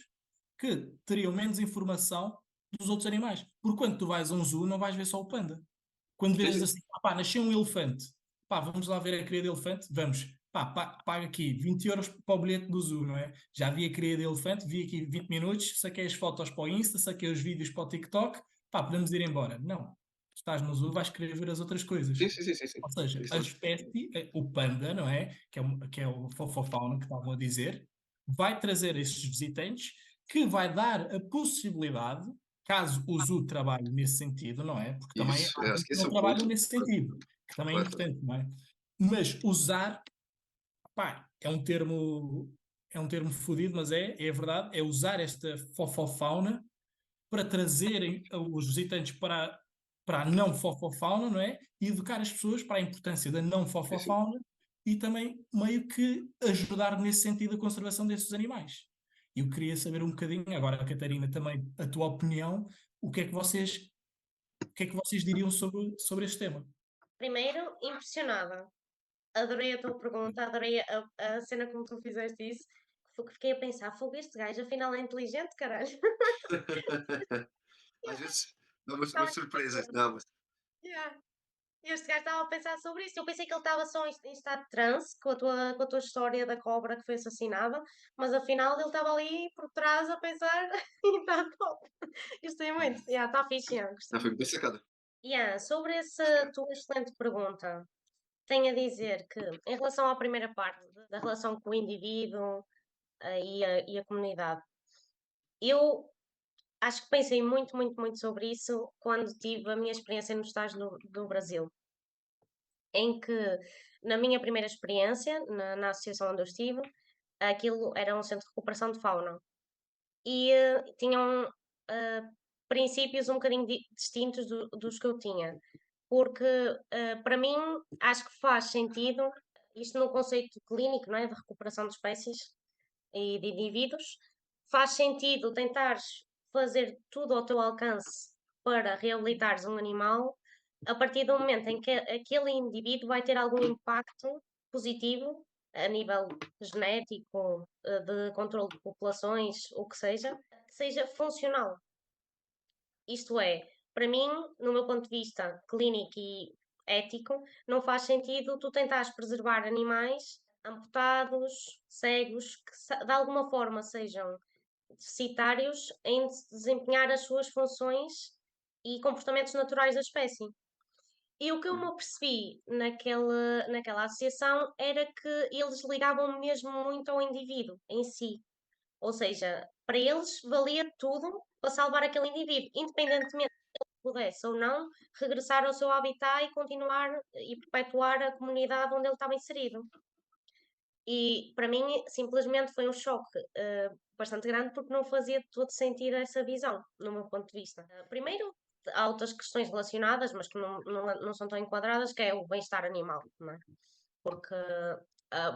que teriam menos informação dos outros animais. Porque quando tu vais a um zoo, não vais ver só o panda. Quando Sim, vês sim. assim, pá, nasceu um elefante, pá, vamos lá ver a cria de elefante, vamos, pá, paga aqui 20 euros para o bilhete do zoo, não é? Já vi a cria de elefante, vi aqui 20 minutos, saquei as fotos para o Insta, saquei os vídeos para o TikTok, pá, podemos ir embora. Não, estás no zoo, vais querer ver as outras coisas. Sim, sim, sim, sim, sim. Ou seja, a Exato. espécie, o panda, não é? Que é o fofofauna que estavam a dizer, vai trazer esses visitantes que vai dar a possibilidade, caso o zoo trabalhe nesse sentido, não é? Porque também Isso, há acho zoos que que esse não é o trabalham ponto. nesse sentido, que também é Claro, claro. importante, não é? Mas usar, pá, é um termo fodido, mas é verdade, é usar esta fofofauna para trazerem os visitantes para a não fofofauna, não é? E educar as pessoas para a importância da não Sim, sim. fofofauna e também meio que ajudar nesse sentido a conservação desses animais. Eu queria saber um bocadinho, agora, Catarina, também a tua opinião, o que é que vocês diriam sobre este tema? Primeiro, impressionada. Adorei a tua pergunta, adorei a cena como tu fizeste isso. Fiquei a pensar, fogo, este gajo afinal é inteligente, caralho. Às Yeah, vezes dá umas estava surpresas. Não, mas yeah. Este gajo estava a pensar sobre isso. Eu pensei que ele estava só em estado de transe com a tua história da cobra que foi assassinada, mas afinal ele estava ali por trás a pensar e está top. Gostei muito. Yeah, está fixe, yeah, gostei não, foi muito. bem sacada. Yeah, sobre essa tua excelente pergunta, tenho a dizer que, em relação à primeira parte, da relação com o indivíduo, e a comunidade, eu acho que pensei muito, muito, muito sobre isso quando tive a minha experiência no estágio do Brasil, em que, na minha primeira experiência, na associação onde eu estive, aquilo era um centro de recuperação de fauna e tinham princípios um bocadinho distintos dos que eu tinha, porque para mim acho que faz sentido, isto no conceito clínico, não é, de recuperação de espécies e de indivíduos, faz sentido tentares fazer tudo ao teu alcance para reabilitares um animal a partir do momento em que aquele indivíduo vai ter algum impacto positivo a nível genético, de controle de populações, o que seja funcional. Isto é, para mim, no meu ponto de vista clínico e ético, não faz sentido tu tentares preservar animais amputados, cegos, que de alguma forma sejam deficitários em desempenhar as suas funções e comportamentos naturais da espécie. E o que eu me apercebi naquela associação era que eles ligavam mesmo muito ao indivíduo em si. Ou seja, para eles valia tudo para salvar aquele indivíduo, independentemente se ele pudesse ou não regressar ao seu habitat e continuar e perpetuar a comunidade onde ele estava inserido. E para mim simplesmente foi um choque bastante grande porque não fazia todo sentido essa visão, no meu ponto de vista. Primeiro, há outras questões relacionadas, mas que não são tão enquadradas, que é o bem-estar animal, não é? Porque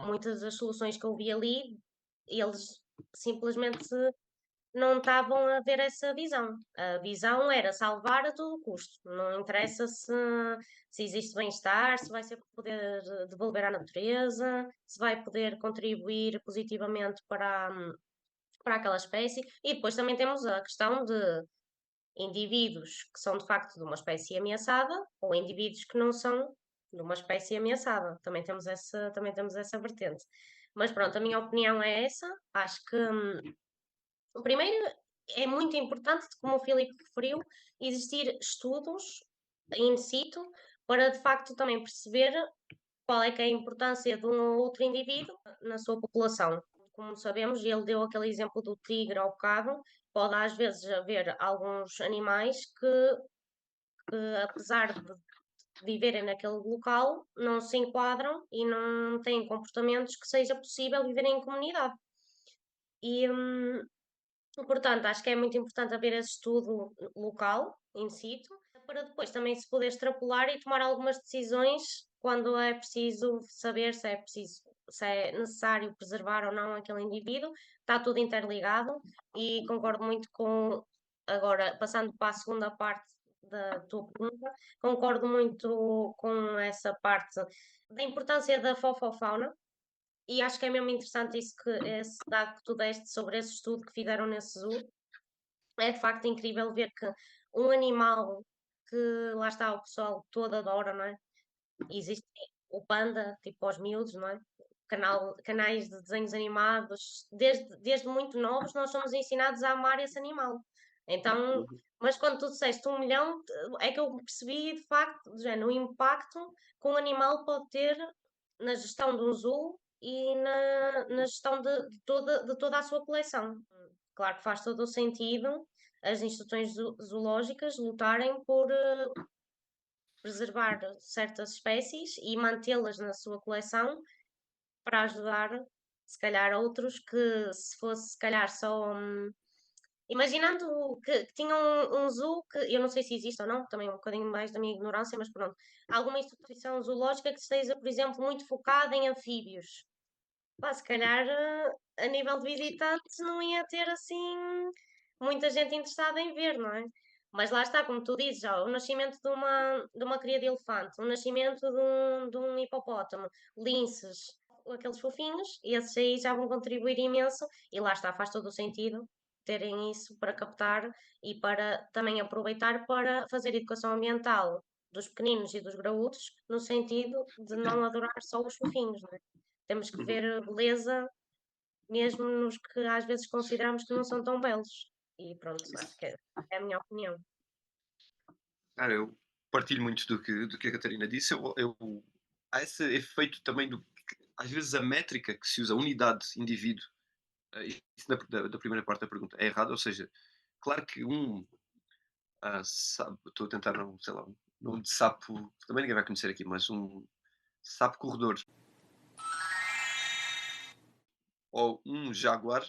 muitas das soluções que eu vi ali, eles simplesmente não estavam a ver essa visão. A visão era salvar a todo custo. Não interessa se existe bem-estar, se vai ser poder devolver à natureza, se vai poder contribuir positivamente para aquela espécie. E depois também temos a questão de indivíduos que são de facto de uma espécie ameaçada ou indivíduos que não são de uma espécie ameaçada. Também temos essa vertente. Mas pronto, a minha opinião é essa. Acho que primeiro, é muito importante, como o Filipe referiu, existir estudos in situ para de facto também perceber qual é que é a importância de um ou outro indivíduo na sua população. Como sabemos, e ele deu aquele exemplo do tigre ao bocado, pode às vezes haver alguns animais que apesar de viverem naquele local, não se enquadram e não têm comportamentos que seja possível viverem em comunidade. E, portanto, acho que é muito importante haver esse estudo local, in situ, para depois também se poder extrapolar e tomar algumas decisões quando é preciso saber se é necessário preservar ou não aquele indivíduo. Está tudo interligado e concordo muito com, agora, passando para a segunda parte da tua pergunta, concordo muito com essa parte da importância da fofofauna, e acho que é mesmo interessante isso esse dado que tu deste sobre esse estudo que fizeram nesse zoo. É de facto incrível ver que um animal que lá está o pessoal todo adora, não é? Existe o panda, tipo aos miúdos, não é? Canais de desenhos animados, desde muito novos nós somos ensinados a amar esse animal. Então, Uhum. mas quando tu disseste 1 milhão, é que eu percebi de facto, do género, o impacto que um animal pode ter na gestão de um zoo e na gestão de toda a sua coleção. Claro que faz todo o sentido as instituições zoológicas lutarem por preservar certas espécies e mantê-las na sua coleção para ajudar, se calhar, outros que se fosse, se calhar, só. Imaginando que tinham um zoo, que eu não sei se existe ou não, também um bocadinho mais da minha ignorância, mas pronto, alguma instituição zoológica que esteja, por exemplo, muito focada em anfíbios. Pá, se calhar, a nível de visitantes, não ia ter assim muita gente interessada em ver, não é? Mas lá está, como tu dizes, ó, o nascimento de uma cria de elefante, o nascimento de um hipopótamo, linces, aqueles fofinhos, e esses aí já vão contribuir imenso, e lá está, faz todo o sentido terem isso para captar e para também aproveitar para fazer educação ambiental dos pequeninos e dos graúdos, no sentido de não adorar só os fofinhos, não é? Temos que Uhum. ver beleza mesmo nos que às vezes consideramos que não são tão belos. E pronto, acho que é a minha opinião. Cara, eu partilho muito do que a Catarina disse. Há esse efeito também às vezes a métrica que se usa, unidade, indivíduo, isso da primeira parte da pergunta é errado, ou seja, claro que estou a tentar, não, sei lá, um nome de sapo, também ninguém vai conhecer aqui, mas um sapo corredor ou um jaguar,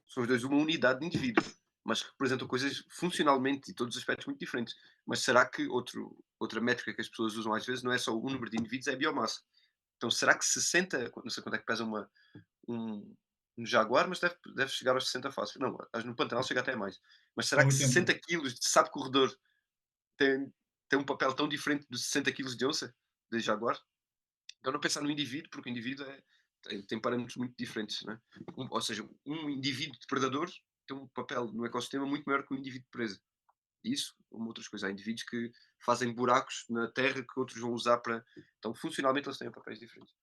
são os dois uma unidade de indivíduos, mas que representam coisas funcionalmente e todos os aspectos muito diferentes. Mas será que outra métrica que as pessoas usam às vezes não é só o número de indivíduos, é a biomassa? Então será que 60, não sei quanto é que pesa um, um jaguar, mas deve chegar aos 60 fácil. Não, acho que no Pantanal chega até mais. Mas será Ou que 80. 60 quilos de sapo corredor tem um papel tão diferente dos 60 quilos de onça, de jaguar? Então não pensar no indivíduo, porque o indivíduo tem parâmetros muito diferentes, né? Ou seja, um indivíduo de predador tem um papel no ecossistema muito maior que um indivíduo de presa. Isso, como outras coisas. Há indivíduos que fazem buracos na terra que outros vão usar para. Então, funcionalmente, eles têm papéis diferentes.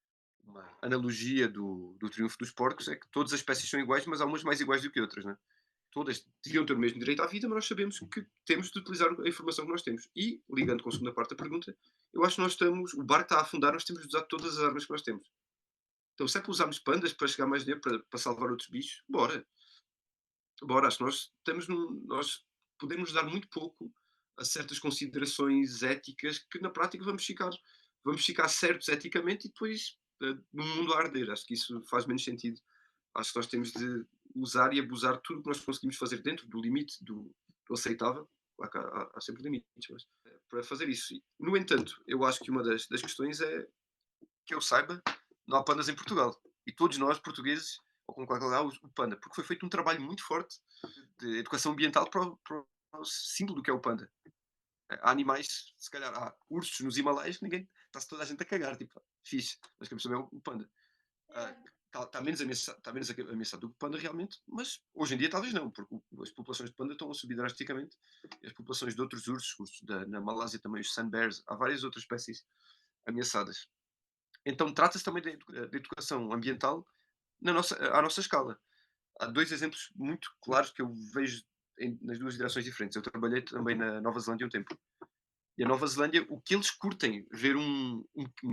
Uma analogia do triunfo dos porcos é que todas as espécies são iguais, mas há umas mais iguais do que outras, né? Todas deviam ter o mesmo direito à vida, mas nós sabemos que temos de utilizar a informação que nós temos. E, ligando com a segunda parte da pergunta, eu acho que nós estamos, o barco está a afundar, nós temos de usar todas as armas que nós temos. Então, se é para usarmos pandas para chegar mais dinheiro, para salvar outros bichos, bora. Bora, acho que nós podemos dar muito pouco a certas considerações éticas que na prática vamos ficar certos eticamente e depois no mundo a arder. Acho que isso faz menos sentido. Acho que nós temos de usar e abusar de tudo o que nós conseguimos fazer dentro do limite do aceitável. Claro que há sempre limites, mas para fazer isso. No entanto, eu acho que uma das questões é que eu saiba, não há pandas em Portugal. E todos nós, portugueses, ou com qualquer lugar, o panda. Porque foi feito um trabalho muito forte de educação ambiental para o símbolo do que é o panda. Há animais, se calhar, há ursos nos Himalaias que ninguém. Está-se toda a gente a cagar, tipo, fixe. Mas queremos saber o panda. Está menos ameaçado do que o panda realmente, mas hoje em dia talvez não, porque as populações de panda estão a subir drasticamente. E as populações de outros ursos na Malásia também, os sun bears, há várias outras espécies ameaçadas. Então trata-se também de educação ambiental à nossa escala. Há dois exemplos muito claros que eu vejo nas duas direções diferentes. Eu trabalhei também na Nova Zelândia um tempo. E a Nova Zelândia, o que eles curtem, ver um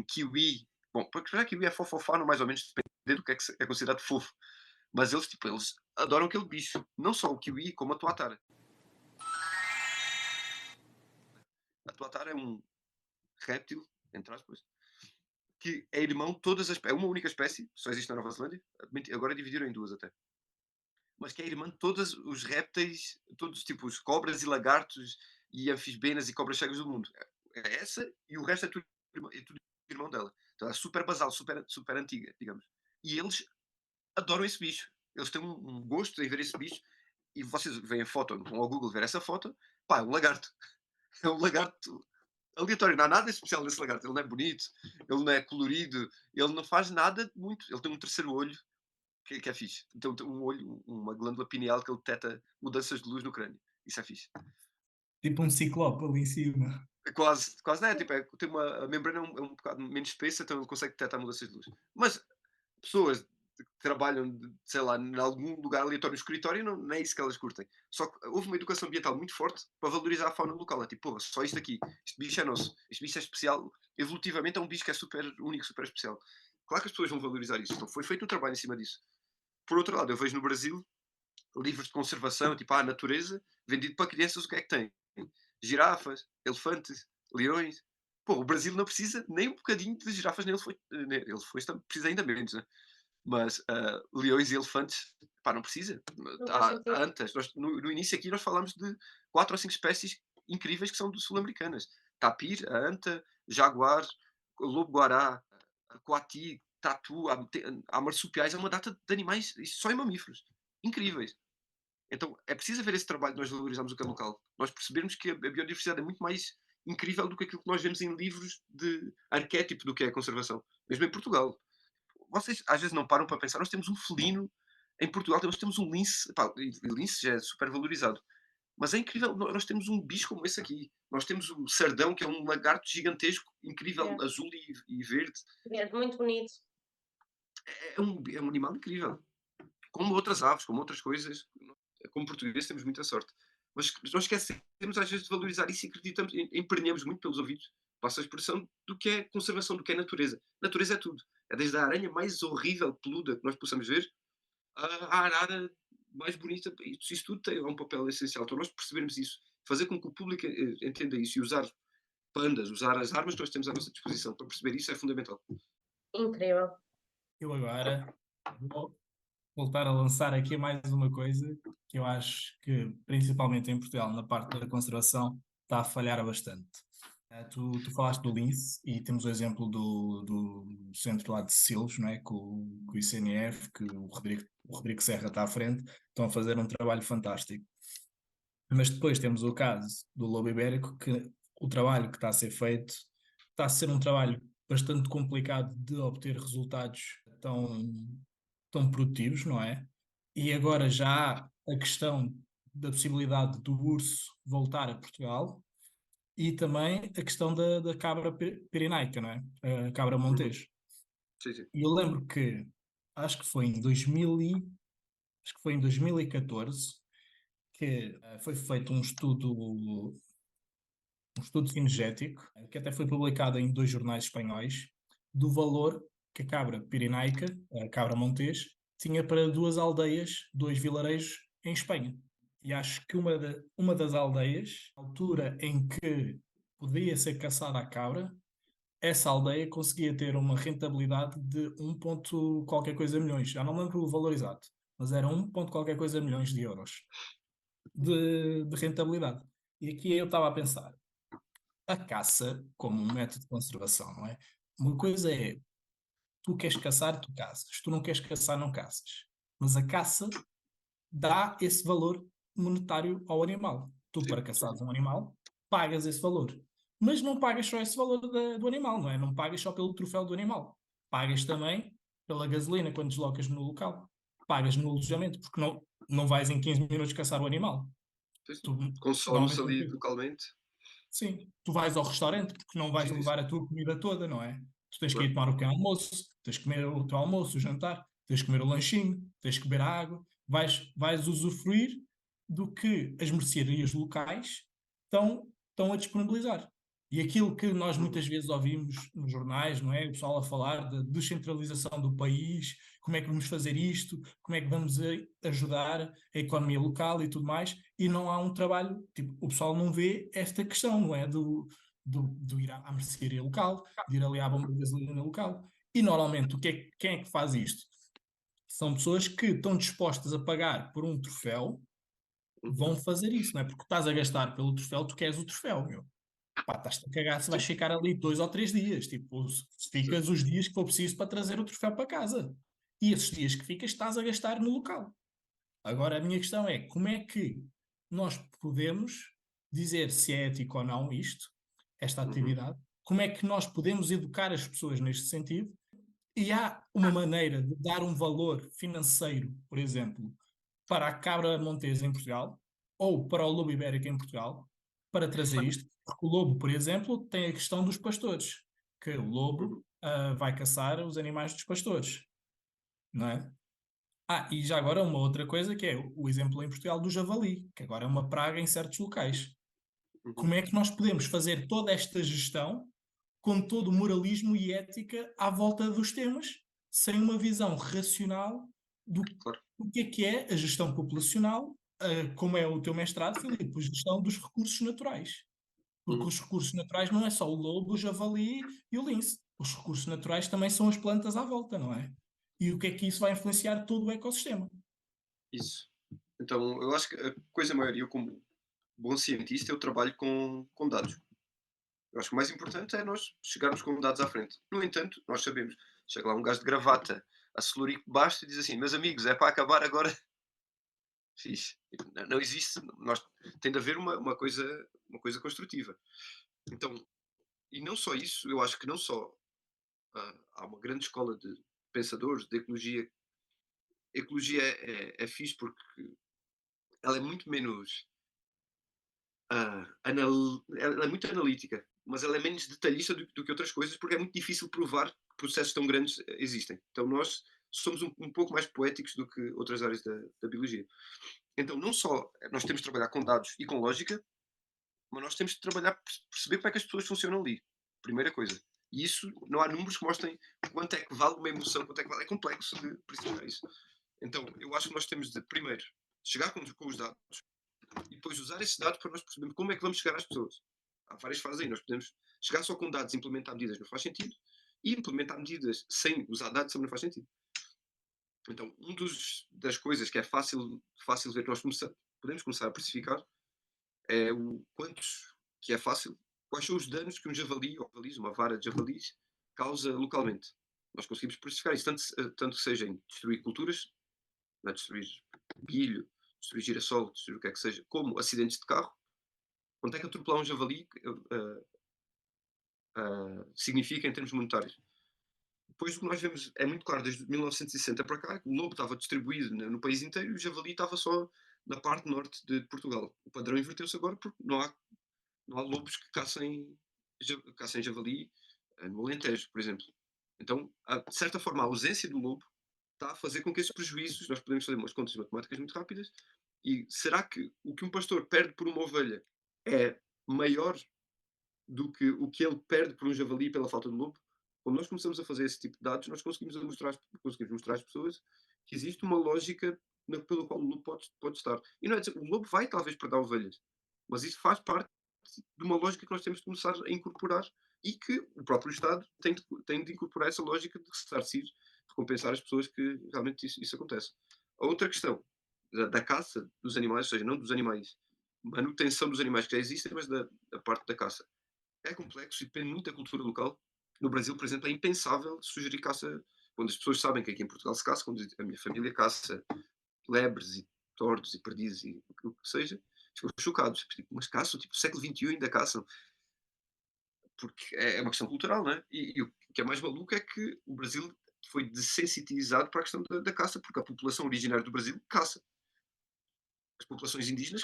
kiwi. Bom, porque já kiwi é fofofano, mais ou menos, dependendo do que é considerado fofo. Mas eles adoram aquele bicho. Não só o kiwi, como a tuatara. A tuatara é um réptil, entre aspas, que é irmão de todas as. É uma única espécie, só existe na Nova Zelândia. Agora dividiram em duas até. Mas que é irmã de todos os répteis, todos os tipos, cobras e lagartos e anfisbenas e cobras cegas do mundo. É essa e o resto é tudo irmão dela. Então é super basal, super, super antiga, digamos. E eles adoram esse bicho. Eles têm um gosto em ver esse bicho. E vocês veem a foto, vão ao Google ver essa foto, pá, é um lagarto. É um lagarto aleatório, não há nada especial nesse lagarto. Ele não é bonito, ele não é colorido, ele não faz nada muito. Ele tem um terceiro olho que é fixe. Então tem um olho, uma glândula pineal que ele detecta mudanças de luz no crânio. Isso é fixe. Tipo um ciclope ali em cima. Quase, quase não é. Tipo, tem a membrana é um bocado menos espessa, então ele consegue detectar mudanças de luz. Mas pessoas que trabalham, sei lá, em algum lugar aleatório no escritório, não é isso que elas curtem. Só que houve uma educação ambiental muito forte para valorizar a fauna local. É tipo, pô, só isto aqui, este bicho é nosso, este bicho é especial, evolutivamente é um bicho que é super único, super especial. Claro que as pessoas vão valorizar isso. Então foi feito um trabalho em cima disso. Por outro lado, eu vejo no Brasil livros de conservação, tipo a natureza, vendido para crianças, o que é que tem? Girafas, elefantes, leões. Pô, o Brasil não precisa nem um bocadinho de girafas nem elefantes, precisa ainda menos, né? Mas leões e elefantes, pá, não precisa. Não faz sentido. Antes, no início aqui nós falámos de 4 ou 5 espécies incríveis que são sul-americanas. Tapir, a anta, jaguar, lobo-guará, coati, tatu, há marsupiais, há uma data de animais, isto só em mamíferos, incríveis. Então é preciso haver esse trabalho de nós valorizarmos o que é local. Nós percebermos que a biodiversidade é muito mais incrível do que aquilo que nós vemos em livros de arquétipo do que é a conservação. Mesmo em Portugal. Vocês às vezes não param para pensar, nós temos um felino em Portugal, nós temos um lince, pá, e lince já é super valorizado. Mas é incrível, nós temos um bicho como esse aqui. Nós temos o sardão, que é um lagarto gigantesco, incrível, É, azul e verde. é muito bonito. É um animal incrível. Como outras aves, como outras coisas. Como portugueses temos muita sorte. Mas nós esquecemos às vezes de valorizar isso e acreditamos, emprenhamos muito pelos ouvidos, passa a expressão, do que é conservação, do que é natureza. Natureza é tudo. É desde a aranha mais horrível, peluda, que nós possamos ver, à arara mais bonita. Isso tudo tem um papel essencial. Então nós percebermos isso, fazer com que o público entenda isso e usar pandas, usar as armas que nós temos à nossa disposição para perceber isso é fundamental. Incrível. Eu agora vou voltar a lançar aqui mais uma coisa que eu acho que, principalmente em Portugal, na parte da conservação, está a falhar bastante. Tu falaste do lince e temos o exemplo do centro lá de Silos, não é? Com o ICNF, que o Rodrigo Serra está à frente, estão a fazer um trabalho fantástico. Mas depois temos o caso do lobo ibérico, que o trabalho que está a ser feito está a ser um trabalho bastante complicado de obter resultados tão produtivos, não é? E agora já há a questão da possibilidade do urso voltar a Portugal e também a questão da cabra pirenaica, não é? A cabra Uhum. montês. Sim, sim. E eu lembro que, acho que foi em 2014 que foi feito um estudo cinegético, que até foi publicado em 2 jornais espanhóis, do valor que a cabra pirenaica, a cabra montés, tinha para 2 aldeias, 2 vilarejos em Espanha. E acho que uma das aldeias, a altura em que podia ser caçada a cabra, essa aldeia conseguia ter uma rentabilidade de 1 ponto qualquer coisa milhões. Já não lembro o valor exato, mas era 1 ponto qualquer coisa milhões de euros de rentabilidade. E aqui eu estava a pensar, a caça como um método de conservação, não é? Uma coisa é, tu queres caçar, tu caças. Tu não queres caçar, não caças. Mas a caça dá esse valor monetário ao animal. Tu, Sim, para sim, sim. caçares um animal, pagas esse valor. Mas não pagas só esse valor do animal, não é? Não pagas só pelo troféu do animal. Pagas também pela gasolina quando deslocas no local. Pagas no alojamento, porque não vais em 15 minutos caçar o animal. Sim, sim. Tu, Consomes normalmente, ali localmente. sim, tu vais ao restaurante porque não vais Sim, sim, sim. levar a tua comida toda, não é? Tu tens que ir Claro. tomar o pequeno almoço, tens que comer o teu almoço, o jantar, tens que comer o lanchinho, tens que beber a água, vais usufruir do que as mercearias locais estão a disponibilizar. E aquilo que nós Uhum. muitas vezes ouvimos nos jornais, não é? O pessoal a falar da descentralização do país, como é que vamos fazer isto, como é que vamos ajudar a economia local e tudo mais, e não há um trabalho, tipo, o pessoal não vê esta questão, não é? Do ir à mercearia local, de ir ali à bomba de gasolina local. E normalmente, quem é que faz isto? São pessoas que estão dispostas a pagar por um troféu, vão Uhum. fazer isso, não é? Porque estás a gastar pelo troféu, tu queres o troféu, meu. Pá, estás-te a cagar se vais Sim, ficar ali 2 ou 3 dias. Tipo, sim. ficas os dias que for preciso para trazer o troféu para casa. E esses dias que ficas, estás a gastar no local. Agora, a minha questão é, como é que nós podemos dizer se é ético ou não isto, esta Uhum. atividade? Como é que nós podemos educar as pessoas neste sentido? E há uma maneira de dar um valor financeiro, por exemplo, para a cabra montesa em Portugal ou para o lobo ibérico em Portugal, para trazer isto? Porque o lobo, por exemplo, tem a questão dos pastores, que o lobo Uhum. vai caçar os animais dos pastores, não é? E já agora uma outra coisa que é o exemplo em Portugal do javali, que agora é uma praga em certos locais. Uhum. Como é que nós podemos fazer toda esta gestão com todo o moralismo e ética à volta dos temas, sem uma visão racional Claro. do que é a gestão populacional, como é o teu mestrado, Filipe, a gestão dos recursos naturais. Porque Uhum. os recursos naturais não é só o lobo, o javali e o lince. Os recursos naturais também são as plantas à volta, não é? E o que é que isso vai influenciar todo o ecossistema? Isso. Então, eu acho que a coisa maior, e eu como bom cientista, eu trabalho com dados. Eu acho que o mais importante é nós chegarmos com dados à frente. No entanto, nós sabemos, chega lá um gajo de gravata a celurico baixo e diz assim: meus amigos, é para acabar agora. Fixe. Não, não existe, nós, tem de haver uma coisa construtiva. Então, e não só isso, eu acho que não só há uma grande escola de pensadores de ecologia. Ecologia é fixe porque ela é muito menos ela é muito analítica, mas ela é menos detalhista do que outras coisas, porque é muito difícil provar que processos tão grandes existem. Então nós somos um pouco mais poéticos do que outras áreas da biologia. Então não só nós temos de trabalhar com dados e com lógica, mas nós temos de trabalhar, perceber como é que as pessoas funcionam ali. Primeira coisa. E isso, não há números que mostrem quanto é que vale uma emoção, quanto é que vale. É complexo de perceber isso. Então, eu acho que nós temos de, primeiro, chegar com os dados e depois usar esses dados para nós percebermos como é que vamos chegar às pessoas. Há várias fases aí. Nós podemos chegar só com dados e implementar medidas não faz sentido, e implementar medidas sem usar dados também não faz sentido. Então, das coisas que é fácil ver que nós podemos começar a precificar é o quantos, que é fácil, quais são os danos que um javali, ou javalis, uma vara de javalis, causa localmente. Nós conseguimos precificar isso, tanto que seja em destruir culturas, não é? Destruir milho, destruir girassol, destruir o que é que seja, como acidentes de carro. Quanto é que atropelar um javali significa em termos monetários? Depois o que nós vemos é muito claro, desde 1960 para cá, que o lobo estava distribuído no país inteiro e o javali estava só na parte norte de Portugal. O padrão inverteu-se agora porque não há lobos que caçem javali no Alentejo, por exemplo. Então, de certa forma, a ausência do lobo está a fazer com que esses prejuízos, nós podemos fazer umas contas matemáticas muito rápidas, e será que o que um pastor perde por uma ovelha é maior do que o que ele perde por um javali pela falta de lobo? Quando nós começamos a fazer esse tipo de dados, nós conseguimos mostrar às pessoas que existe uma lógica pela qual o lobo pode estar. E não é dizer, o lobo vai talvez perder ovelhas, mas isso faz parte de uma lógica que nós temos de começar a incorporar e que o próprio Estado tem de incorporar essa lógica de ressarcir, recompensar as pessoas que realmente isso acontece. A outra questão da caça dos animais, ou seja, não dos animais, manutenção dos animais que já existem, mas da parte da caça. É complexo e depende muito da cultura local. No Brasil, por exemplo, é impensável sugerir caça quando as pessoas sabem que aqui em Portugal se caça, quando a minha família caça lebres e tordos e perdizes e o que seja, ficam chocados. Tipo, mas caçam, tipo, século XXI ainda caçam. Porque é uma questão cultural, não é? E o que é mais maluco é que o Brasil foi dessensibilizado para a questão da caça, porque a população originária do Brasil caça. As populações indígenas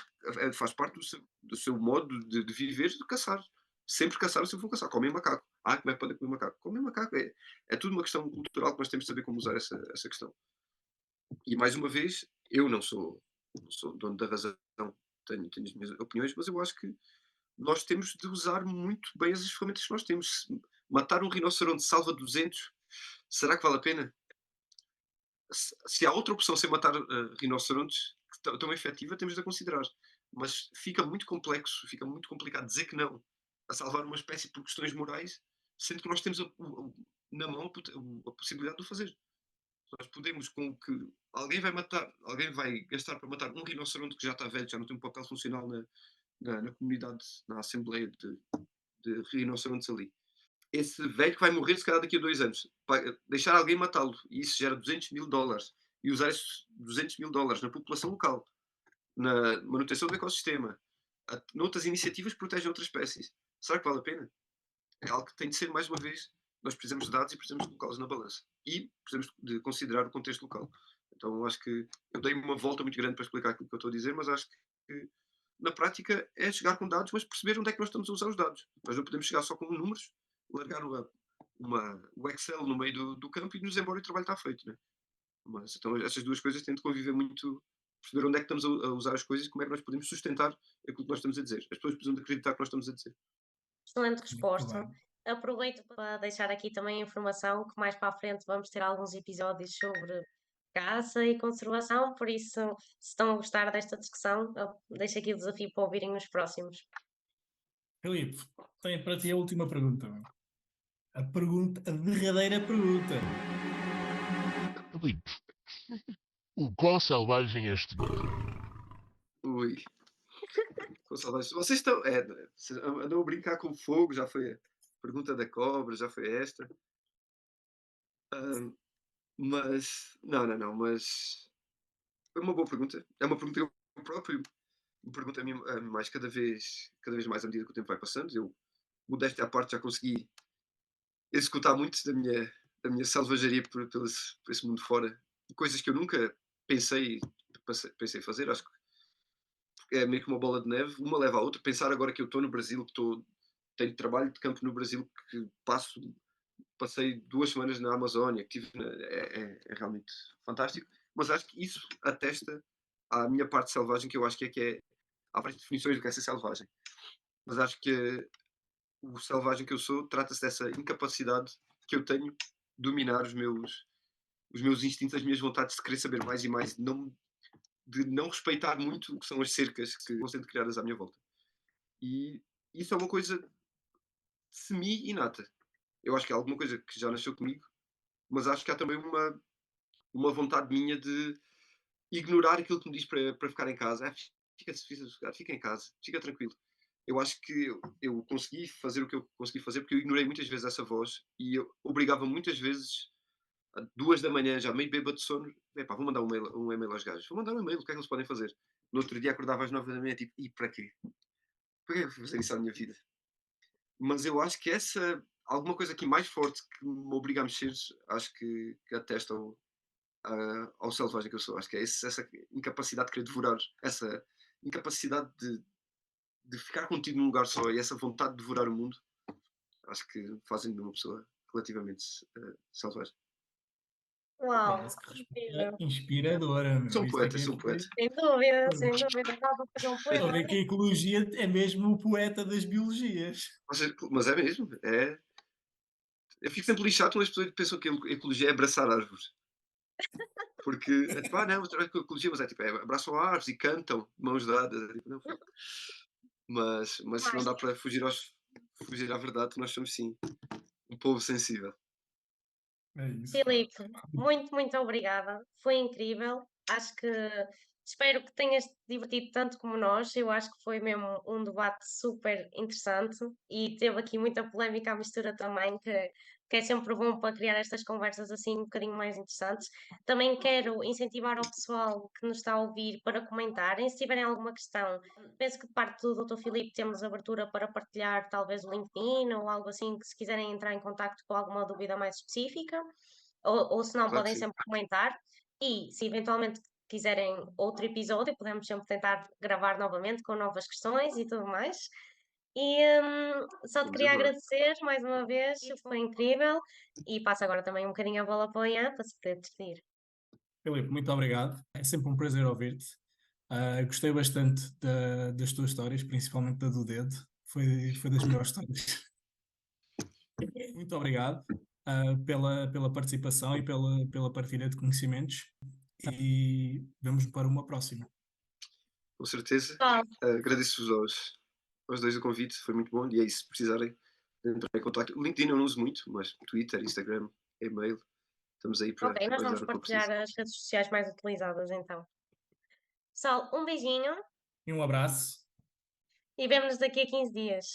faz parte do seu modo de viver, de caçar. Sempre caçaram, sempre vão caçar. Comem macaco. Como é que podem comer macaco? Comem macaco. É tudo uma questão cultural que nós temos de saber como usar essa questão. E mais uma vez, eu não sou dono da razão, tenho as minhas opiniões, mas eu acho que nós temos de usar muito bem as ferramentas que nós temos. Se matar um rinoceronte salva 200, será que vale a pena? Se há outra opção sem matar rinocerontes que tão efetiva, temos de a considerar. Mas fica muito complexo, fica muito complicado dizer que não a salvar uma espécie por questões morais, sendo que nós temos na mão a possibilidade de o fazer. Nós podemos, com o que alguém vai gastar para matar um rinoceronte que já está velho, já não tem um papel funcional na comunidade, na Assembleia de rinocerontes ali. Esse velho que vai morrer se calhar daqui a 2 anos, deixar alguém matá-lo, e isso gera $200.000, e usar esses $200.000 na população local, na manutenção do ecossistema, noutras iniciativas que protegem outras espécies, será que vale a pena? É algo que tem de ser, mais uma vez, nós precisamos de dados e precisamos de colocá-los na balança. E precisamos de considerar o contexto local. Então acho que eu dei uma volta muito grande para explicar aquilo que eu estou a dizer, mas acho que na prática é chegar com dados, mas perceber onde é que nós estamos a usar os dados. Nós não podemos chegar só com números, largar o Excel no meio do campo e nos embora e o trabalho está feito. Né? Mas então essas duas coisas têm de conviver muito, perceber onde é que estamos a usar as coisas e como é que nós podemos sustentar aquilo que nós estamos a dizer. As pessoas precisam de acreditar que nós estamos a dizer. Excelente Muito resposta. bem. Aproveito para deixar aqui também a informação que mais para a frente vamos ter alguns episódios sobre caça e conservação, por isso, se estão a gostar desta discussão, eu deixo aqui o desafio para ouvirem os próximos. Filipe, tenho para ti a última pergunta. A derradeira pergunta. Filipe, o quão selvagem és tu? Ui, com saudades. Vocês vocês andam a brincar com fogo, já foi a pergunta da cobra, já foi esta. Ah, mas, não, mas é uma boa pergunta. É uma pergunta que eu próprio me pergunto a mim mais cada vez mais à medida que o tempo vai passando. Eu, modéstia à parte, já consegui executar muito da minha selvageria por esse mundo fora. Coisas que eu nunca pensei, pensei fazer. Acho que é meio que uma bola de neve, uma leva à outra. Pensar agora que eu estou no Brasil, tenho trabalho de campo no Brasil, que passei 2 semanas na Amazónia, que é realmente fantástico. Mas acho que isso atesta à minha parte selvagem, que eu acho que há várias definições do que é ser selvagem. Mas acho que o selvagem que eu sou trata-se dessa incapacidade que eu tenho de dominar os meus instintos, as minhas vontades de querer saber mais e mais, de não respeitar muito o que são as cercas que vão sendo criadas à minha volta. E isso é uma coisa semi-inata. Eu acho que é alguma coisa que já nasceu comigo, mas acho que há também uma vontade minha de ignorar aquilo que me diz para ficar em casa. Fica em casa, fica tranquilo. Eu acho que eu consegui fazer o que eu consegui fazer porque eu ignorei muitas vezes essa voz e eu obrigava muitas vezes, a 2 da manhã, já meio bêbado de sono, epá, vou mandar um e-mail aos gajos. Vou mandar um e-mail, o que é que eles podem fazer? No outro dia acordava às 9 da manhã, tipo, e para quê? Para que é que eu vou fazer isso à minha vida? Mas eu acho que alguma coisa aqui mais forte que me obriga a mexer, acho que atesta ao selvagem que eu sou. Acho que é essa incapacidade de querer devorar, essa incapacidade de ficar contido num lugar só e essa vontade de devorar o mundo, acho que fazem de uma pessoa relativamente selvagem. Uau, Parece que resposta incrível. inspiradora, meu. Sou um Isto poeta, aqui sou um foi. poeta. Sem dúvida, dá para fazer um Estou a poema. ver que a ecologia é mesmo o poeta das biologias. Mas é mesmo, eu fico sempre lixado quando as pessoas pensam que a ecologia é abraçar árvores. Porque é tipo, não, eu trabalho com ecologia, mas é tipo, abraçam árvores e cantam, de mãos dadas. É tipo, não, mas não Mais. dá para fugir à verdade que nós somos sim um povo sensível. É isso. Filipe, muito obrigada. Foi incrível. Acho que espero que tenhas te divertido tanto como nós. Eu acho que foi mesmo um debate super interessante e teve aqui muita polémica à mistura também, que é sempre bom para criar estas conversas assim um bocadinho mais interessantes. Também quero incentivar o pessoal que nos está a ouvir para comentarem. Se tiverem alguma questão, penso que de parte do Dr. Filipe temos abertura para partilhar talvez o LinkedIn ou algo assim, que se quiserem entrar em contacto com alguma dúvida mais específica ou se não, Claro que podem sim. sempre comentar. E se eventualmente quiserem outro episódio, podemos sempre tentar gravar novamente com novas questões e tudo mais. E só te Vamos queria embora. agradecer mais uma vez, foi incrível. E passo agora também um bocadinho a bola para o Ian para se poder despedir. Filipe, muito obrigado. É sempre um prazer ouvir-te. Gostei bastante das tuas histórias, principalmente da do dedo. Foi das melhores histórias. Muito obrigado, pela participação e pela partilha de conhecimentos. E vamos para uma próxima. Com certeza. Pessoal, Agradeço-vos aos dois o convite, foi muito bom. E é isso, se precisarem entrar em contato. LinkedIn eu não uso muito, mas Twitter, Instagram, e-mail, estamos aí para ok, nós ajudar vamos no que eu partilhar preciso. as redes sociais mais utilizadas então. Pessoal, um beijinho E um abraço. e vemo-nos daqui a 15 dias.